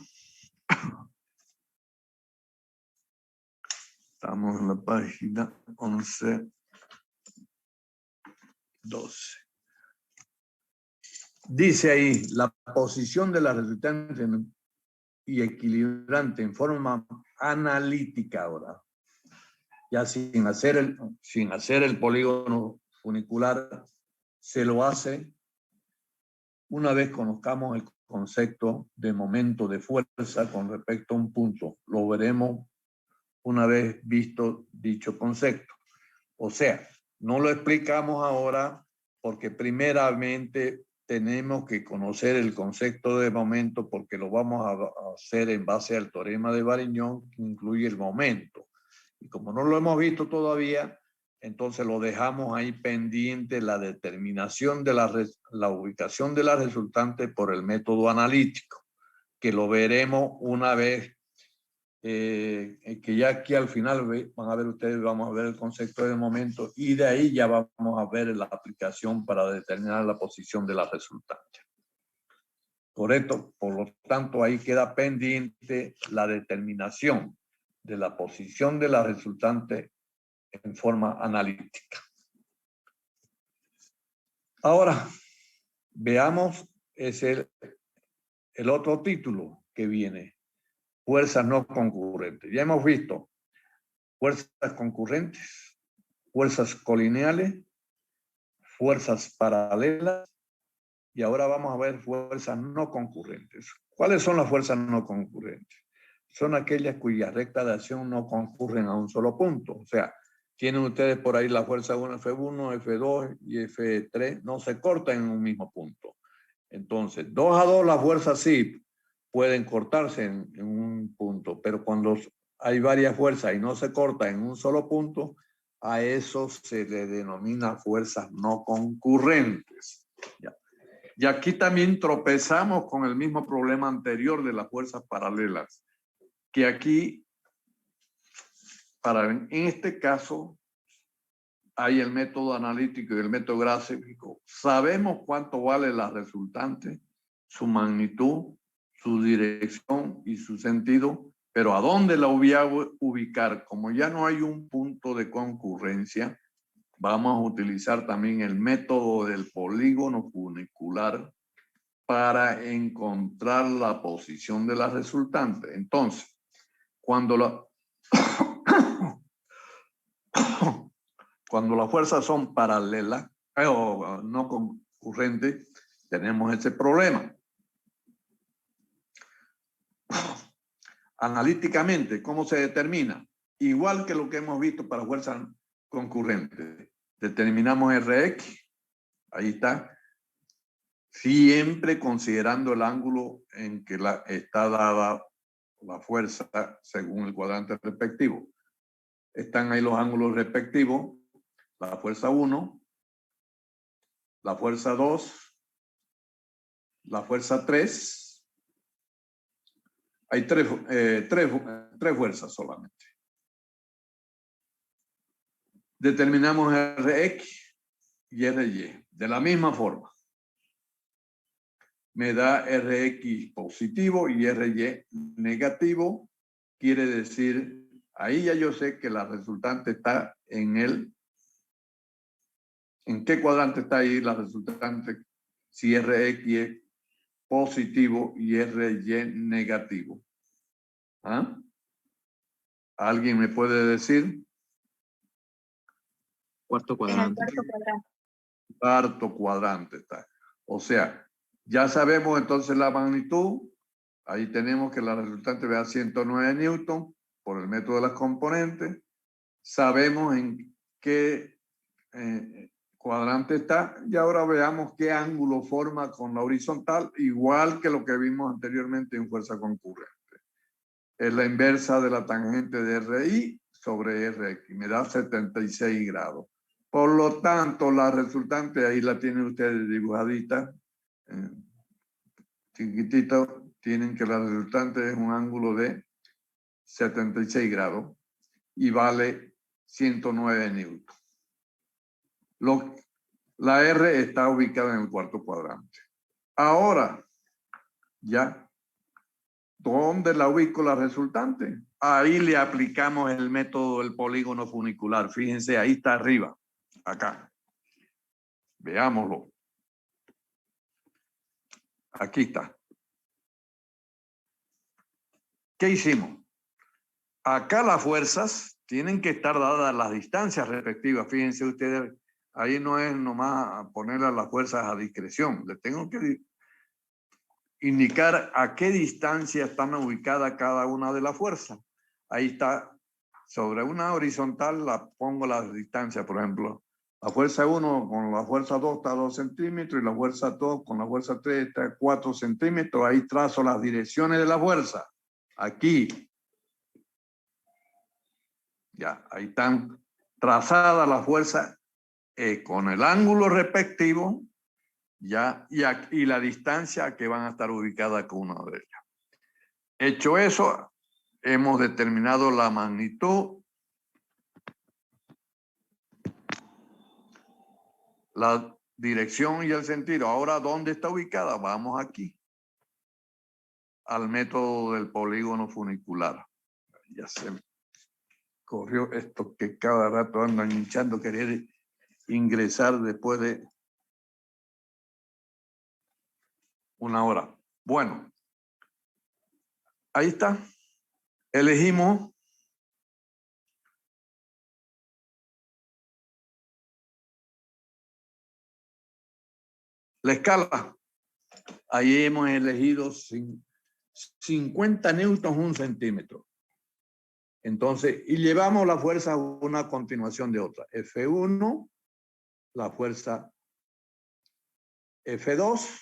Estamos en la página 11, 12. Dice ahí, la posición de la resultante y equilibrante en forma analítica ahora, ya sin hacer el polígono funicular, se lo hace una vez conozcamos el concepto de momento de fuerza con respecto a un punto. Lo veremos una vez visto dicho concepto. O sea, no lo explicamos ahora porque primeramente tenemos que conocer el concepto de momento porque lo vamos a hacer en base al teorema de Varignón que incluye el momento. Y como no lo hemos visto todavía, entonces lo dejamos ahí pendiente la determinación de la ubicación de la resultante por el método analítico, que lo veremos una vez que ya aquí al final van a ver ustedes, vamos a ver el concepto de momento y de ahí ya vamos a ver la aplicación para determinar la posición de la resultante. Correcto, por lo tanto ahí queda pendiente la determinación de la posición de la resultante en forma analítica. Ahora, veamos el otro título que viene. Fuerzas no concurrentes. Ya hemos visto fuerzas concurrentes, fuerzas colineales, fuerzas paralelas, y ahora vamos a ver fuerzas no concurrentes. ¿Cuáles son las fuerzas no concurrentes? Son aquellas cuyas rectas de acción no concurren a un solo punto. O sea, tienen ustedes por ahí la fuerza 1, F1, F2 y F3, no se cortan en un mismo punto. Entonces, 2 a 2 las fuerzas sí pueden cortarse en un punto, pero cuando hay varias fuerzas y no se corta en un solo punto, a eso se le denomina fuerzas no concurrentes. Ya. Y aquí también tropezamos con el mismo problema anterior de las fuerzas paralelas, que aquí, en este caso, hay el método analítico y el método gráfico. Sabemos cuánto vale la resultante, su magnitud, su dirección y su sentido, pero ¿a dónde la voy a ubicar? Como ya no hay un punto de concurrencia, vamos a utilizar también el método del polígono funicular para encontrar la posición de la resultante. Entonces, cuando las fuerzas son paralelas o no concurrentes, tenemos ese problema. Analíticamente, ¿cómo se determina? Igual que lo que hemos visto para fuerzas concurrentes. Determinamos Rx, ahí está, siempre considerando el ángulo en que está dada la fuerza según el cuadrante respectivo. Están ahí los ángulos respectivos, la fuerza 1, la fuerza 2, la fuerza 3. Hay tres fuerzas solamente. Determinamos Rx y Ry. De la misma forma. Me da Rx positivo y Ry negativo. Quiere decir, ahí ya yo sé que la resultante está ¿en qué cuadrante está ahí la resultante? Si Rx es positivo y Ry negativo. ¿Ah? ¿Alguien me puede decir? Cuarto cuadrante. Cuarto cuadrante está. O sea, ya sabemos entonces la magnitud. Ahí tenemos que la resultante vea 109 newton por el método de las componentes. Sabemos en qué cuadrante está. Y ahora veamos qué ángulo forma con la horizontal, igual que lo que vimos anteriormente en fuerza concurrente. Es la inversa de la tangente de RI sobre RX. Me da 76 grados. Por lo tanto, la resultante, ahí la tienen ustedes dibujadita, chiquitito, tienen que la resultante es un ángulo de 76 grados y vale 109 newton. La R está ubicada en el cuarto cuadrante. Ahora, ya, ¿dónde la ubico la resultante? Ahí le aplicamos el método del polígono funicular. Fíjense, ahí está arriba, acá. Veámoslo. Aquí está. ¿Qué hicimos? Acá las fuerzas tienen que estar dadas las distancias respectivas. Fíjense ustedes, ahí no es nomás poner a las fuerzas a discreción. Les tengo que indicar a qué distancia están ubicadas cada una de las fuerzas. Ahí está. Sobre una horizontal la pongo las distancias, por ejemplo. La fuerza 1 con la fuerza 2 está a 2 centímetros y la fuerza 2 con la fuerza 3 está a 4 centímetros. Ahí trazo las direcciones de la fuerza. Aquí. Ya, ahí están trazadas las fuerzas con el ángulo respectivo ya, y la distancia que van a estar ubicadas con una de ellas. Hecho eso, hemos determinado la magnitud, la dirección y el sentido. Ahora, ¿dónde está ubicada? Vamos aquí, al método del polígono funicular. Ya se corrió esto que cada rato andan hinchando, querer ingresar después de 1 hora. Bueno, ahí está. Elegimos la escala. Ahí hemos elegido 50 newtons 1 centímetro. Entonces, y llevamos la fuerza una a continuación de otra. F1, la fuerza F2,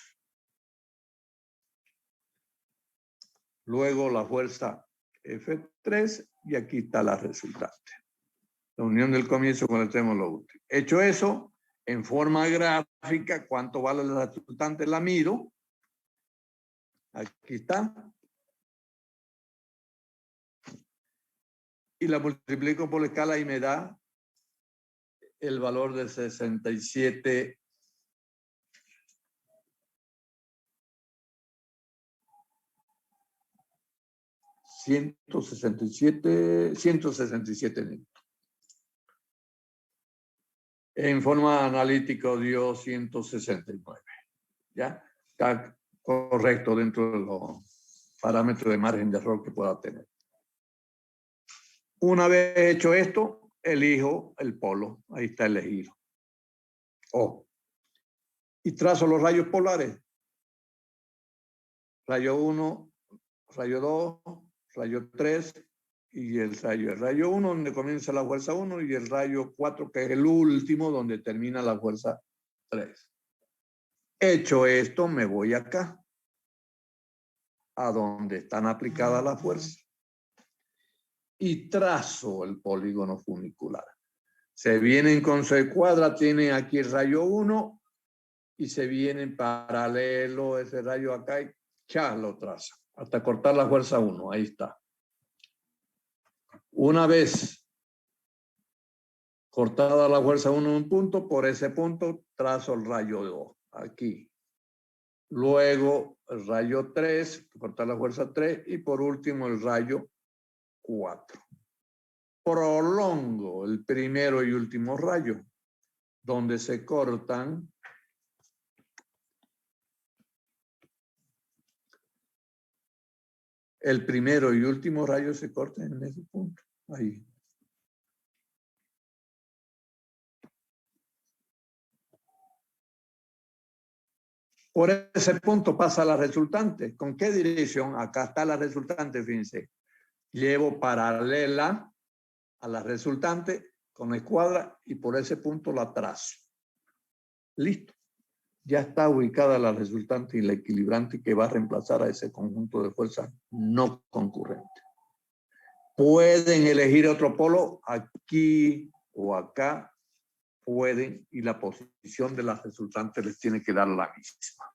luego la fuerza F3 y aquí está la resultante. La unión del comienzo con el extremo de lo último. Hecho eso, en forma gráfica, ¿cuánto vale la resultante? La mido. Aquí está. Y la multiplico por la escala y me da el valor de 67. 167 newtons. En forma analítica dio 169. ¿Ya? Está correcto dentro de los parámetros de margen de error que pueda tener. Una vez hecho esto, elijo el polo. Ahí está elegido. Oh. Y trazo los rayos polares. Rayo 1, rayo 2, rayo 3 y el rayo 1 donde comienza la fuerza 1 y el rayo 4 que es el último donde termina la fuerza 3. Hecho esto, me voy acá a donde están aplicadas las fuerzas y trazo el polígono funicular. Se vienen con su cuadra, tiene aquí el rayo 1 y se viene en paralelo ese rayo acá y ya lo traza hasta cortar la fuerza 1. Ahí está. Una vez cortada la fuerza 1 en un punto, por ese punto trazo el rayo 2 aquí. Luego el rayo 3, cortar la fuerza 3 y por último el rayo 4. Prolongo el primero y último rayo, donde se cortan el primero y último rayo se cortan en ese punto. Ahí. Por ese punto pasa la resultante. ¿Con qué dirección? Acá está la resultante, fíjense. Llevo paralela a la resultante con la escuadra y por ese punto la trazo. Listo. Ya está ubicada la resultante y la equilibrante que va a reemplazar a ese conjunto de fuerzas no concurrentes. Pueden elegir otro polo aquí o acá. Pueden y la posición de la resultante les tiene que dar la misma.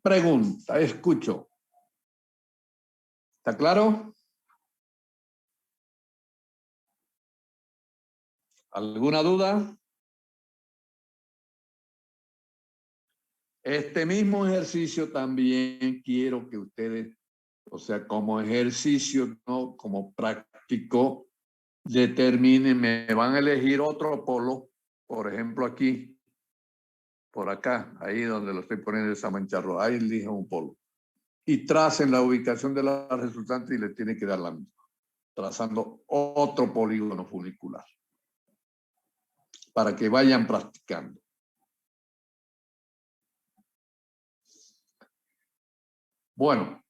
Pregunta, escucho. ¿Está claro? ¿Alguna duda? Este mismo ejercicio también quiero que ustedes, o sea, como ejercicio, no como práctico, determinen, me van a elegir otro polo, por ejemplo aquí, por acá, ahí donde lo estoy poniendo esa mancha roja, ahí eligen un polo. Y tracen la ubicación de la resultante y le tiene que dar la misma, trazando otro polígono funicular, para que vayan practicando. Bueno,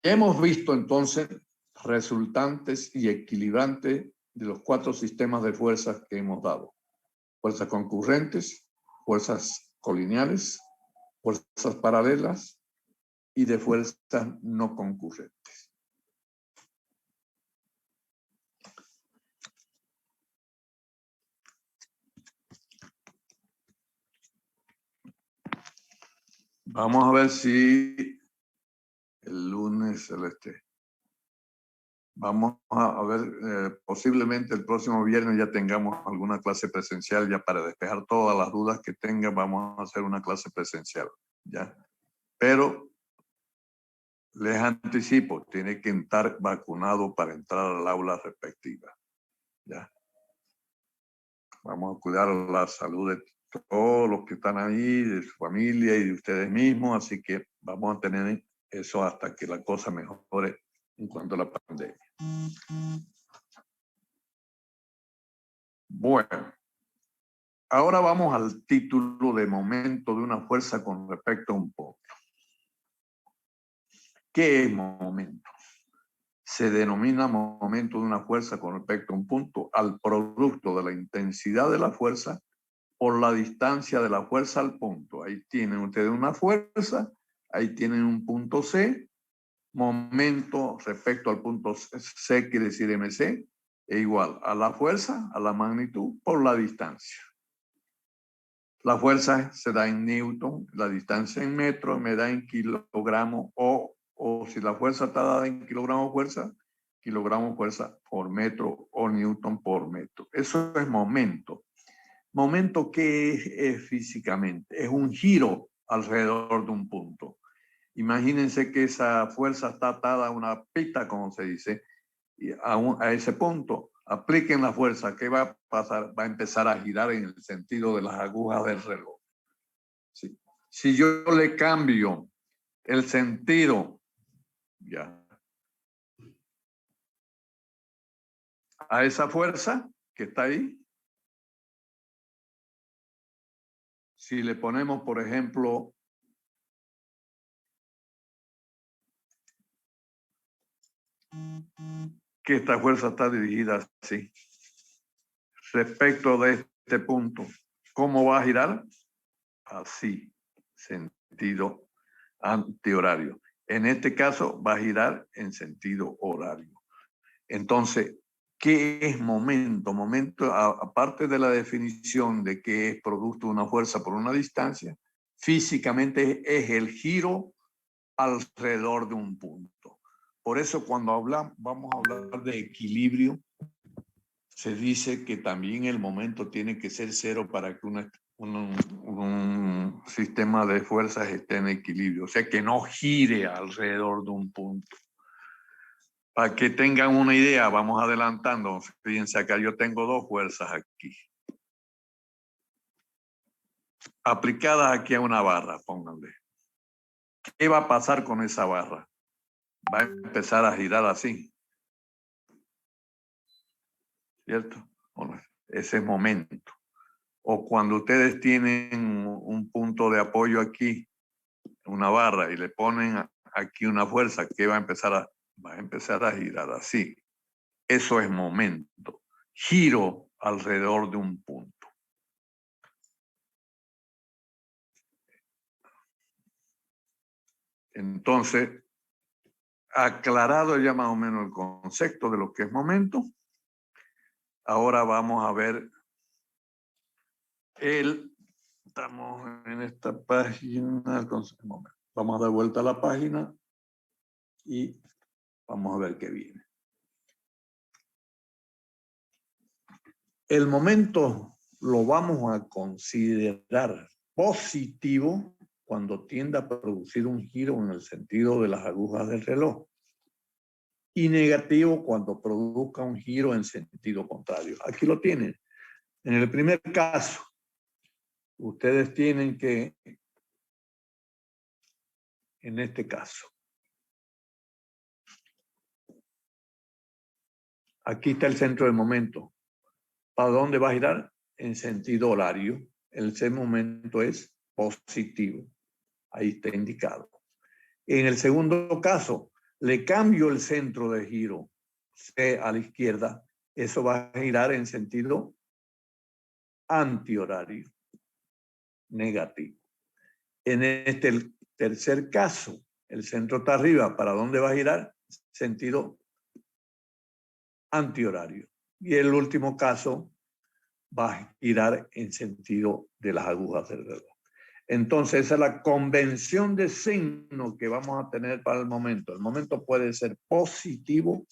hemos visto entonces resultantes y equilibrantes de los 4 sistemas de fuerzas que hemos dado. Fuerzas concurrentes, fuerzas colineales, fuerzas paralelas y de fuerzas no concurrentes. Vamos a ver si el lunes vamos a ver, posiblemente el próximo viernes ya tengamos alguna clase presencial ya para despejar todas las dudas que tengan. Vamos a hacer una clase presencial, ¿ya? Pero les anticipo, tiene que estar vacunado para entrar al aula respectiva, ¿ya? Vamos a cuidar la salud de todos los que están ahí, de su familia y de ustedes mismos, así que Vamos a tener eso hasta que la cosa mejore en cuanto a la pandemia. Bueno, ahora vamos al título de momento de una fuerza con respecto a un punto. ¿Qué es momento? Se denomina momento de una fuerza con respecto a un punto al producto de la intensidad de la fuerza por la distancia de la fuerza al punto. Ahí tienen ustedes una fuerza, ahí tienen un punto C, momento respecto al punto C quiere decir MC, es igual a la fuerza, a la magnitud por la distancia. La fuerza se da en Newton, la distancia en metros me da en kilogramos o si la fuerza está dada en kilogramos fuerza por metro o Newton por metro. Eso es momento. Momento, ¿qué es físicamente? Es un giro alrededor de un punto. Imagínense que esa fuerza está atada a una pita, como se dice, y a ese punto. Apliquen la fuerza. ¿Qué va a pasar? Va a empezar a girar en el sentido de las agujas del reloj. ¿Sí? Si yo le cambio el sentido ya a esa fuerza que está ahí, si le ponemos, por ejemplo, que esta fuerza está dirigida así, respecto de este punto, ¿cómo va a girar? Así, sentido antihorario. En este caso va a girar en sentido horario. Entonces, ¿qué es momento? Momento, aparte de la definición de que es producto de una fuerza por una distancia, físicamente es el giro alrededor de un punto. Por eso cuando vamos a hablar de equilibrio, se dice que también el momento tiene que ser cero para que un sistema de fuerzas esté en equilibrio. O sea, que no gire alrededor de un punto. Para que tengan una idea, vamos adelantando. Fíjense acá, yo tengo dos fuerzas aquí. Aplicadas aquí a una barra, pónganle. ¿Qué va a pasar con esa barra? Va a empezar a girar así. ¿Cierto? Bueno, ese es momento. O cuando ustedes tienen un punto de apoyo aquí, una barra, y le ponen aquí una fuerza que va a empezar a girar así. Eso es momento. Giro alrededor de un punto. Entonces, aclarado ya más o menos el concepto de lo que es momento, ahora vamos a ver estamos en esta página, vamos a dar vuelta a la página y vamos a ver qué viene. El momento lo vamos a considerar positivo cuando tienda a producir un giro en el sentido de las agujas del reloj y negativo cuando produzca un giro en sentido contrario. Aquí lo tienen. En el primer caso, ustedes tienen que, en este caso, aquí está el centro del momento. ¿Para dónde va a girar? En sentido horario. Ese momento es positivo. Ahí está indicado. En el segundo caso, le cambio el centro de giro C a la izquierda. Eso va a girar en sentido antihorario, negativo. En este tercer caso, el centro está arriba. ¿Para dónde va a girar? Sentido antihorario. Y el último caso va a girar en sentido de las agujas del reloj. Entonces, esa es la convención de signo que vamos a tener para el momento. El momento puede ser positivo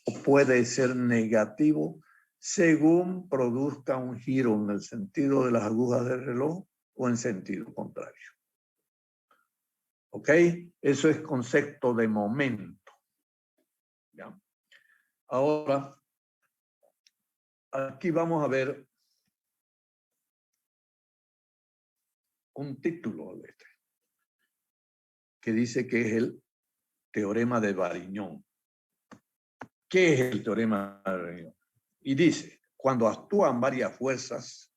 o puede ser negativo según produzca un giro en el sentido de las agujas del reloj o en sentido contrario. ¿Ok? Eso es concepto de momento. ¿Ya? Ahora, aquí vamos a ver un título de este. que dice que es el teorema de Varignon. ¿Qué es el teorema de Varignon? Y dice, cuando actúan varias fuerzas,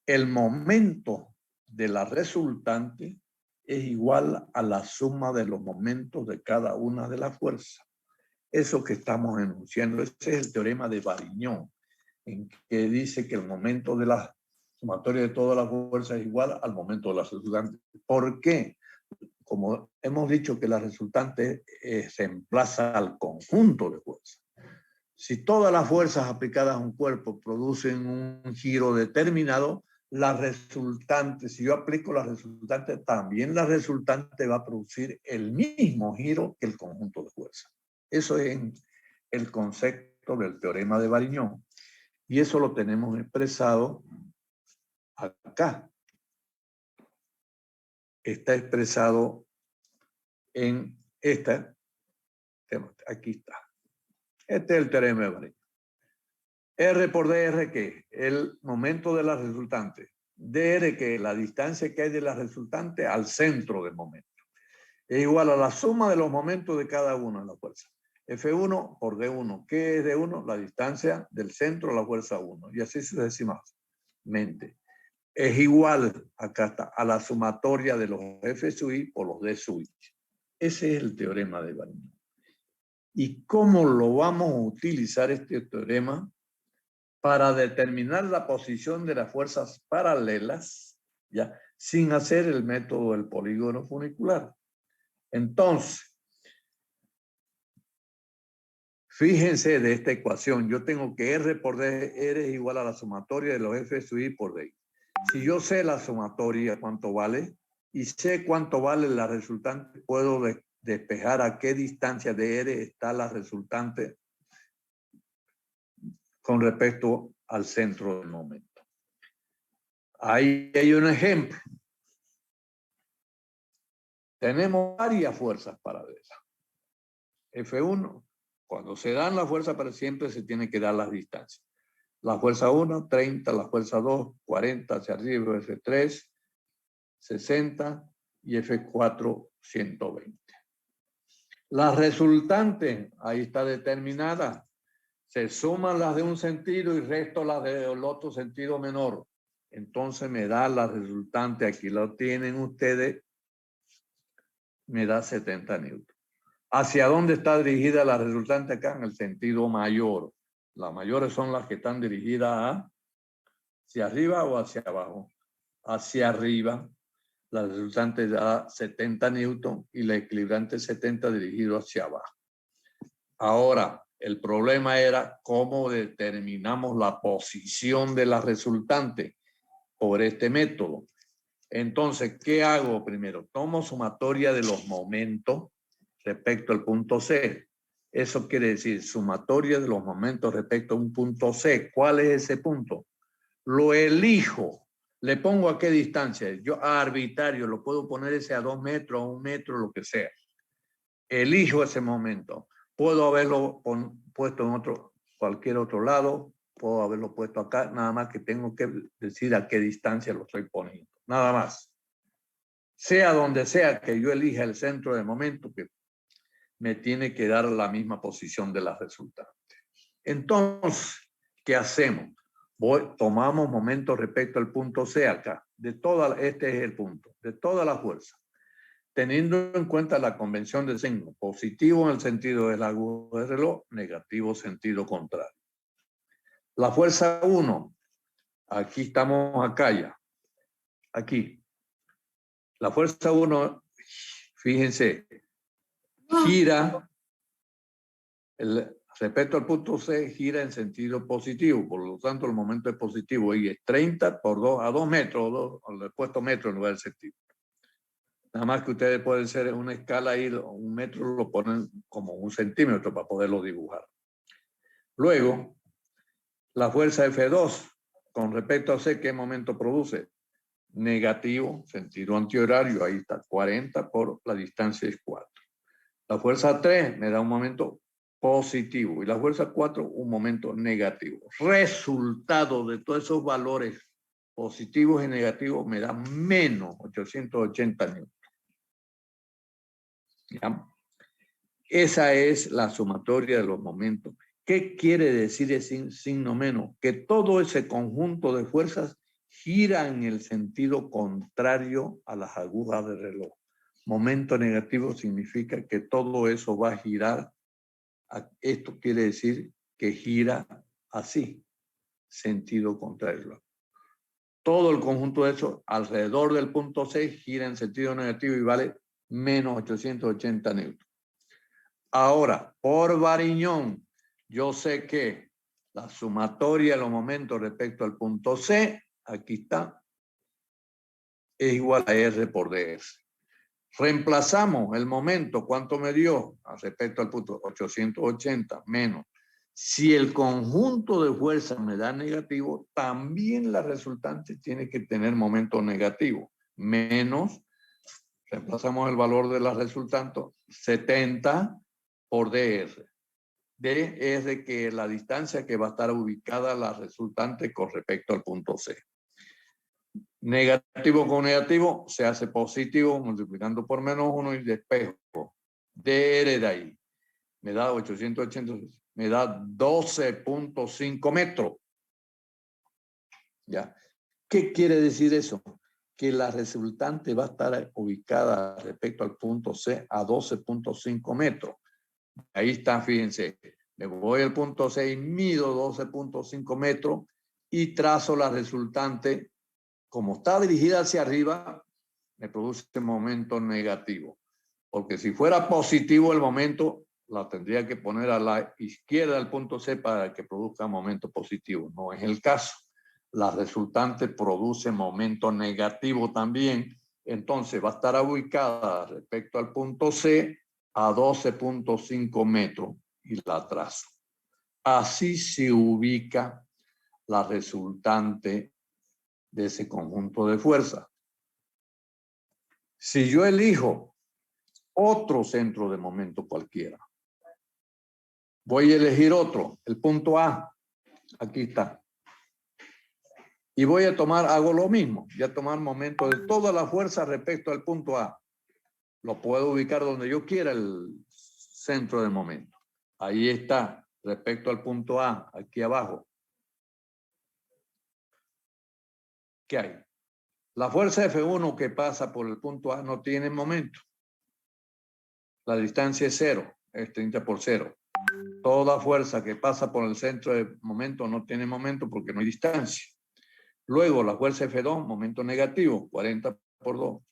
el momento de la resultante es igual a la suma de los momentos de cada una de las fuerzas. Eso que estamos enunciando, ese es el teorema de Varignon, en que dice que el momento de la sumatoria de todas las fuerzas es igual al momento de la resultante. ¿Por qué? Como hemos dicho que la resultante se emplaza al conjunto de fuerzas. Si todas las fuerzas aplicadas a un cuerpo producen un giro determinado, la resultante, si yo aplico la resultante, también la resultante va a producir el mismo giro que el conjunto de fuerzas. Eso es el concepto del teorema de Varignon. Y eso lo tenemos expresado acá. Está expresado en esta. Aquí está. Este es el teorema de Varignon. R por DR, ¿qué? El momento de la resultante. DR, que la distancia que hay de la resultante al centro del momento. Es igual a la suma de los momentos de cada una de las fuerzas. F1 por D1. ¿Qué es D1? La distancia del centro a la fuerza 1. Y así sucesivamente. Es igual, acá está, a la sumatoria de los F sub I por los D sub I. Ese es el teorema de Varignon. ¿Y cómo lo vamos a utilizar este teorema? Para determinar la posición de las fuerzas paralelas, ¿ya? Sin hacer el método del polígono funicular. Entonces, fíjense de esta ecuación, yo tengo que R por D, R es igual a la sumatoria de los F sub I por D. Si yo sé la sumatoria, cuánto vale, y sé cuánto vale la resultante, puedo despejar a qué distancia de R está la resultante con respecto al centro del momento. Ahí hay un ejemplo. Tenemos varias fuerzas paralelas. F1, cuando se dan las fuerzas paralelas, siempre se tiene que dar las distancias. La fuerza 1, 30, la fuerza 2, 40 hacia arriba, F3, 60 y F4, 120. La resultante, ahí está determinada. Se suman las de un sentido y resto las del otro sentido menor. Entonces me da la resultante, aquí lo tienen ustedes, me da 70 newtons. ¿Hacia dónde está dirigida la resultante acá? En el sentido mayor. Las mayores son las que están dirigidas hacia arriba o hacia abajo. Hacia arriba, la resultante da 70 newtons y la equilibrante 70 dirigido hacia abajo. Ahora, el problema era cómo determinamos la posición de la resultante por este método. Entonces, ¿qué hago primero? Tomo sumatoria de los momentos respecto al punto C. Eso quiere decir sumatoria de los momentos respecto a un punto C. ¿Cuál es ese punto? Lo elijo. ¿Le pongo a qué distancia? Yo arbitrario, lo puedo poner ese a 2 metros, a 1 metro, lo que sea. Elijo ese momento. Puedo haberlo puesto en cualquier otro lado, puedo haberlo puesto acá, nada más que tengo que decir a qué distancia lo estoy poniendo. Nada más. Sea donde sea que yo elija el centro del momento, que me tiene que dar la misma posición de la resultante. Entonces, ¿qué hacemos? Tomamos momentos respecto al punto C acá. Este es el punto, de toda la fuerza. Teniendo en cuenta la convención de signo, positivo en el sentido de la aguja del reloj, negativo sentido contrario. La fuerza 1, aquí estamos acá ya, aquí. La fuerza 1, fíjense, gira, respecto al punto C, gira en sentido positivo, por lo tanto el momento es positivo y es 30 por 2 a 2 metros, le he puesto metro en lugar del centímetro. Nada más que ustedes pueden ser en una escala ahí, 1 metro lo ponen como 1 centímetro para poderlo dibujar. Luego, la fuerza F2, con respecto a C, ¿qué momento produce? Negativo, sentido antihorario, ahí está, 40 por la distancia es 4. La fuerza 3 me da un momento positivo y la fuerza 4 un momento negativo. Resultado de todos esos valores positivos y negativos me da menos 880 newtons. ¿Ya? Esa es la sumatoria de los momentos. ¿Qué quiere decir ese signo menos? Que todo ese conjunto de fuerzas gira en el sentido contrario a las agujas del reloj. Momento negativo significa que todo eso va a girar. Esto quiere decir que gira así, sentido contrario. Todo el conjunto de eso alrededor del punto C gira en sentido negativo y vale menos 880 newtons. Ahora, por Variñón, yo sé que la sumatoria de los momentos respecto al punto C, aquí está, es igual a R por DS. Reemplazamos el momento, ¿cuánto me dio? Respecto al punto 880 menos. Si el conjunto de fuerzas me da negativo, también la resultante tiene que tener momento negativo. Menos, reemplazamos el valor de la resultante, 70 por DR. D es de que la distancia que va a estar ubicada la resultante con respecto al punto C. Negativo con negativo se hace positivo multiplicando por menos 1 y despejo. DR de ahí me da 880, me da 12.5 metros. ¿Ya? ¿Qué quiere decir eso? Que la resultante va a estar ubicada respecto al punto C a 12.5 metros. Ahí está, fíjense. Me voy al punto 6, mido 12.5 metros y trazo la resultante. Como está dirigida hacia arriba, me produce momento negativo. Porque si fuera positivo el momento, la tendría que poner a la izquierda del punto C para que produzca momento positivo. No es el caso. La resultante produce momento negativo también. Entonces va a estar ubicada respecto al punto C a 12.5 metros y la trazo. Así se ubica la resultante de ese conjunto de fuerzas. Si yo elijo otro centro de momento cualquiera, voy a elegir otro, el punto A, aquí está. Y voy a tomar, hago lo mismo, voy a tomar momento de toda la fuerza respecto al punto A. Lo puedo ubicar donde yo quiera el centro de momento. Ahí está, respecto al punto A, aquí abajo. ¿Qué hay? La fuerza F1 que pasa por el punto A no tiene momento. La distancia es 0, es 30 por 0. Toda fuerza que pasa por el centro de momento no tiene momento porque no hay distancia. Luego la fuerza F2, momento negativo, 40 por 2.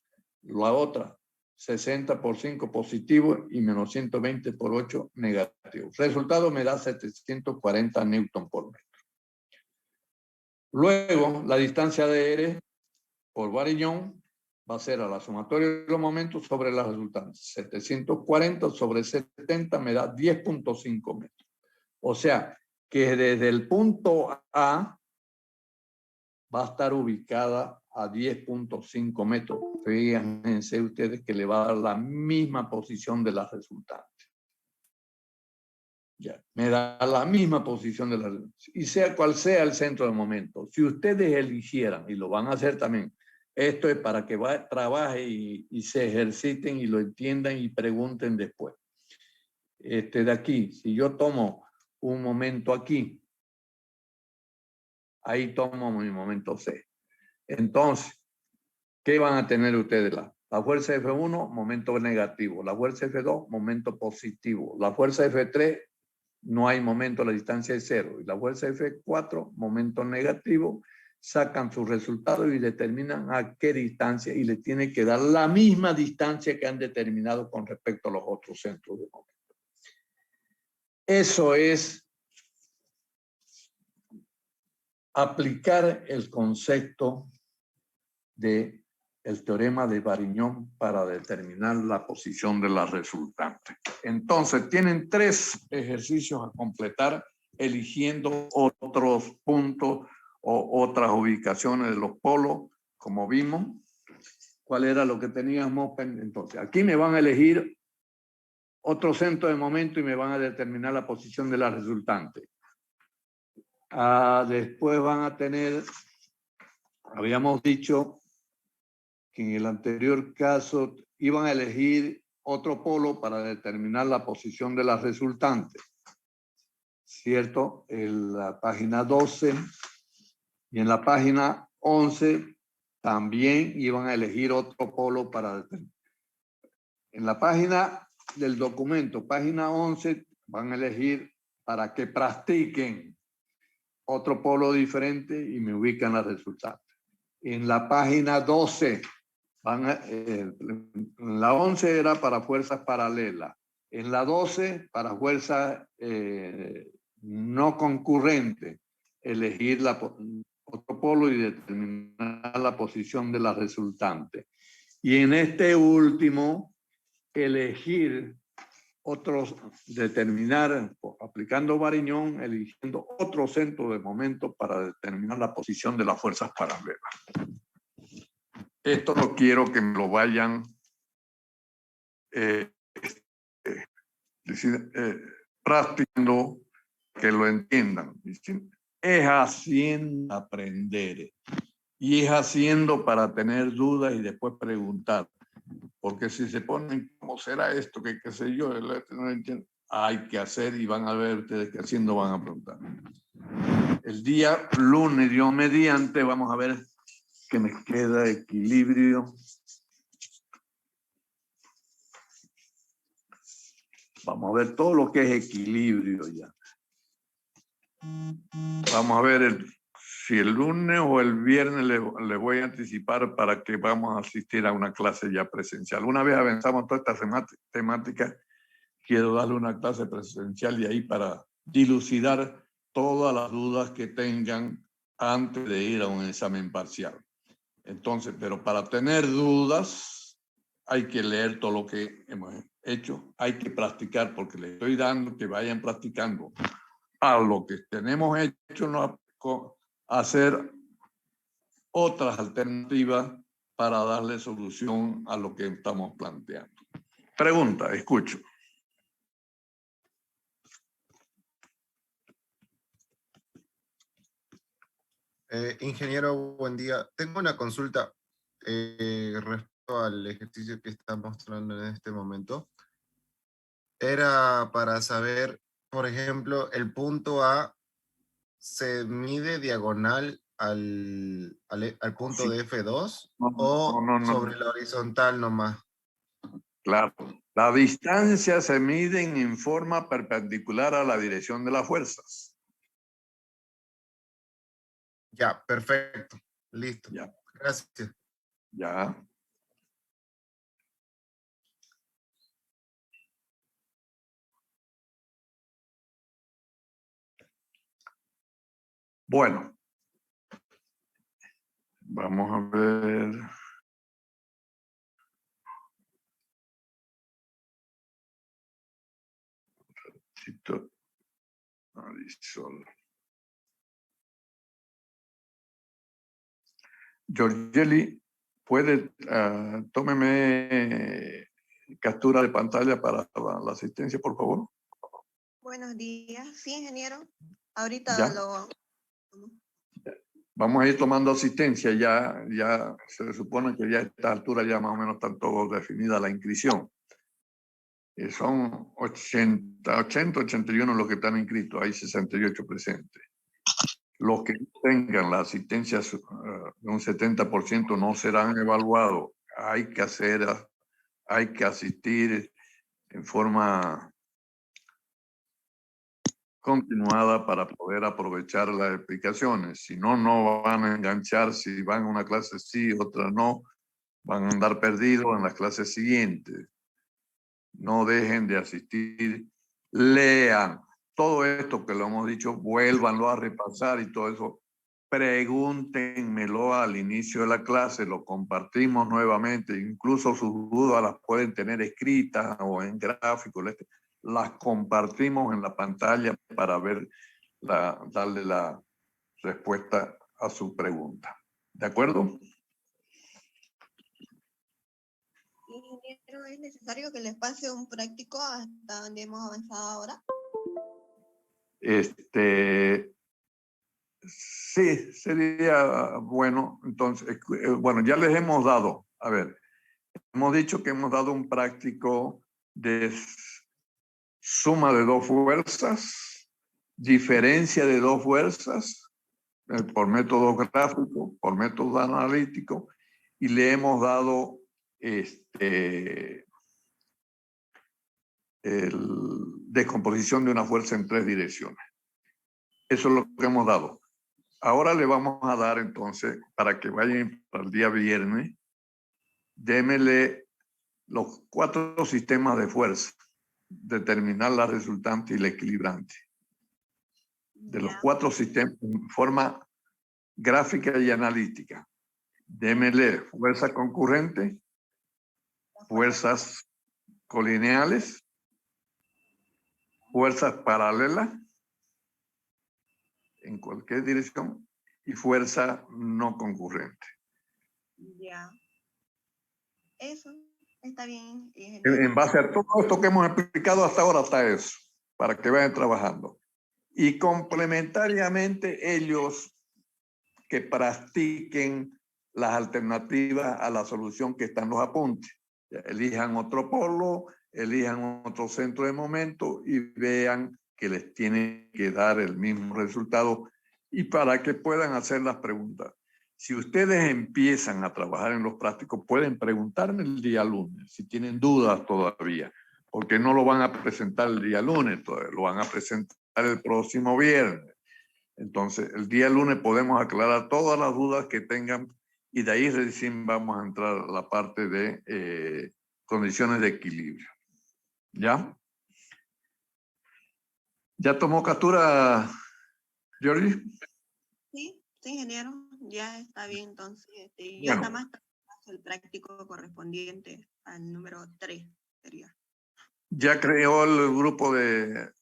La otra, 60 por 5 positivo y menos 120 por 8 negativo. Resultado me da 740 newton por metro. Luego la distancia de R por Variñón va a ser a la sumatoria de los momentos sobre la resultante. 740 sobre 70 me da 10.5 metros. O sea, que desde el punto A va a estar ubicada a 10.5 metros. Fíjense ustedes que le va a dar la misma posición de la resultante. Ya, me da la misma posición de la resultante. Y sea cual sea el centro de momento, si ustedes eligieran, y lo van a hacer también, esto es para que trabajen y se ejerciten y lo entiendan y pregunten después. De aquí, si yo tomo un momento aquí, ahí tomo mi momento C. Entonces, ¿qué van a tener ustedes? La fuerza F1, momento negativo. La fuerza F2, momento positivo. La fuerza F3, no hay momento, la distancia es 0. Y la fuerza F4, momento negativo. Sacan sus resultados y determinan a qué distancia y le tienen que dar la misma distancia que han determinado con respecto a los otros centros de momento. Eso es aplicar el concepto del teorema de Variñón para determinar la posición de la resultante. Entonces, tienen 3 ejercicios a completar eligiendo otros puntos o otras ubicaciones de los polos, como vimos. ¿Cuál era lo que teníamos? Entonces, aquí me van a elegir otro centro de momento y me van a determinar la posición de la resultante. Después van a tener, habíamos dicho que en el anterior caso iban a elegir otro polo para determinar la posición de las resultantes. ¿Cierto? En la página 12 y en la página 11 también iban a elegir otro polo para determinar. En la página del documento, página 11, van a elegir para que practiquen otro polo diferente y me ubican las resultantes. En la página 12, la 11 era para fuerzas paralelas. En la 12, para fuerzas no concurrentes, elegir otro polo y determinar la posición de la resultante. Y en este último, elegir otros, determinar, aplicando Variñón, eligiendo otro centro de momento para determinar la posición de las fuerzas paralelas. Esto no quiero que me lo vayan practicando, que lo entiendan. Es haciendo aprender y es haciendo para tener dudas y después preguntar. Porque si se ponen, ¿cómo será esto? ¿Qué sé yo? No entiendo. Hay que hacer y van a ver ustedes que haciendo van a preguntar. El día lunes, Dios mediante, vamos a ver que me queda equilibrio. Vamos a ver todo lo que es equilibrio ya. Vamos a ver si el lunes o el viernes le voy a anticipar para que vamos a asistir a una clase ya presencial. Una vez avanzamos toda esta temática, quiero darle una clase presencial y ahí para dilucidar todas las dudas que tengan antes de ir a un examen parcial. Entonces, pero para tener dudas hay que leer todo lo que hemos hecho, hay que practicar porque les estoy dando que vayan practicando a lo que tenemos hecho, no hacer otras alternativas para darle solución a lo que estamos planteando. Pregunta, escucho. Ingeniero, buen día. Tengo una consulta respecto al ejercicio que está mostrando en este momento. Era para saber, por ejemplo, el punto A se mide diagonal al punto de F2 o No. sobre la horizontal nomás. Claro, la distancia se mide en forma perpendicular a la dirección de las fuerzas. Ya, perfecto. Listo. Ya. Gracias. Ya. Bueno. Vamos a ver. Marisol. Georgeli, ¿puede, tómeme captura de pantalla para la asistencia, por favor? Buenos días. Sí, ingeniero. Ahorita ¿Ya? lo... Vamos a ir tomando asistencia, ya se supone que ya a esta altura ya más o menos está todo definida la inscripción. Son 81 los que están inscritos, hay 68 presentes. Los que tengan la asistencia de un 70% no serán evaluados. Hay que asistir en forma continuada para poder aprovechar las explicaciones. Si no, no van a enganchar. Si van a una clase sí, otra no, van a andar perdidos en las clases siguientes. No dejen de asistir, lean. Todo esto que lo hemos dicho, vuélvanlo a repasar y todo eso. Pregúntenmelo al inicio de la clase, lo compartimos nuevamente. Incluso sus dudas las pueden tener escritas o en gráficos. Las compartimos en la pantalla para darle la respuesta a su pregunta. ¿De acuerdo? Ingeniero, ¿es necesario que les pase un práctico hasta donde hemos avanzado ahora? Sí, sería bueno. Entonces, bueno, ya les hemos dado. A ver, Hemos dicho que hemos dado un práctico de suma de dos fuerzas, diferencia de dos fuerzas, por método gráfico, por método analítico, y le hemos dado descomposición de una fuerza en 3 direcciones. Eso es lo que hemos dado. Ahora le vamos a dar entonces, para que vayan para el día viernes, démele los 4 sistemas de fuerza, determinar la resultante y la equilibrante. De los 4 sistemas en forma gráfica y analítica. Démele fuerza concurrente, fuerzas colineales, fuerzas paralelas en cualquier dirección y fuerza no concurrente. Ya. Eso está bien. En base a todo esto que hemos explicado hasta ahora, está eso, para que vayan trabajando. Y complementariamente ellos que practiquen las alternativas a la solución que están los apuntes. Elijan otro polo, elijan otro centro de momento y vean que les tiene que dar el mismo resultado y para que puedan hacer las preguntas. Si ustedes empiezan a trabajar en los prácticos, pueden preguntarme el día lunes, si tienen dudas todavía, porque no lo van a presentar el día lunes, todavía, lo van a presentar el próximo viernes. Entonces, el día lunes podemos aclarar todas las dudas que tengan y de ahí recién vamos a entrar a la parte de condiciones de equilibrio. ¿Ya? ¿Ya tomó captura, Georgie? Sí, ingeniero, ya está bien entonces. Yo Bueno. nada más paso el práctico correspondiente al número 3 sería. ¿Ya creó el grupo de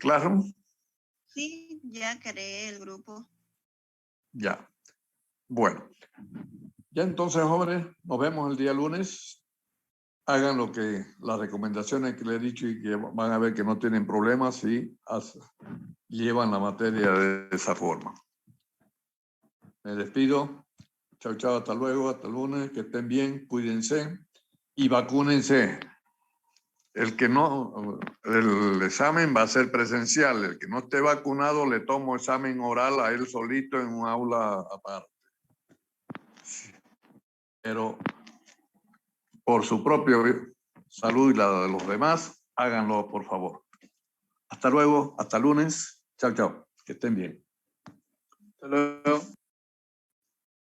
Classroom? Sí, ya creé el grupo. Ya. Bueno. Ya entonces, jóvenes, nos vemos el día lunes. Hagan lo que las recomendaciones que les he dicho y que van a ver que no tienen problemas y llevan la materia de esa forma. Me despido. Chao, chao, hasta luego, hasta el lunes. Que estén bien, cuídense y vacúnense. El que no, el examen va a ser presencial. El que no esté vacunado le tomo examen oral a él solito en un aula aparte. Pero por su propia salud y la de los demás, háganlo, por favor. Hasta luego, hasta lunes. Chao, chao. Que estén bien. Hasta luego.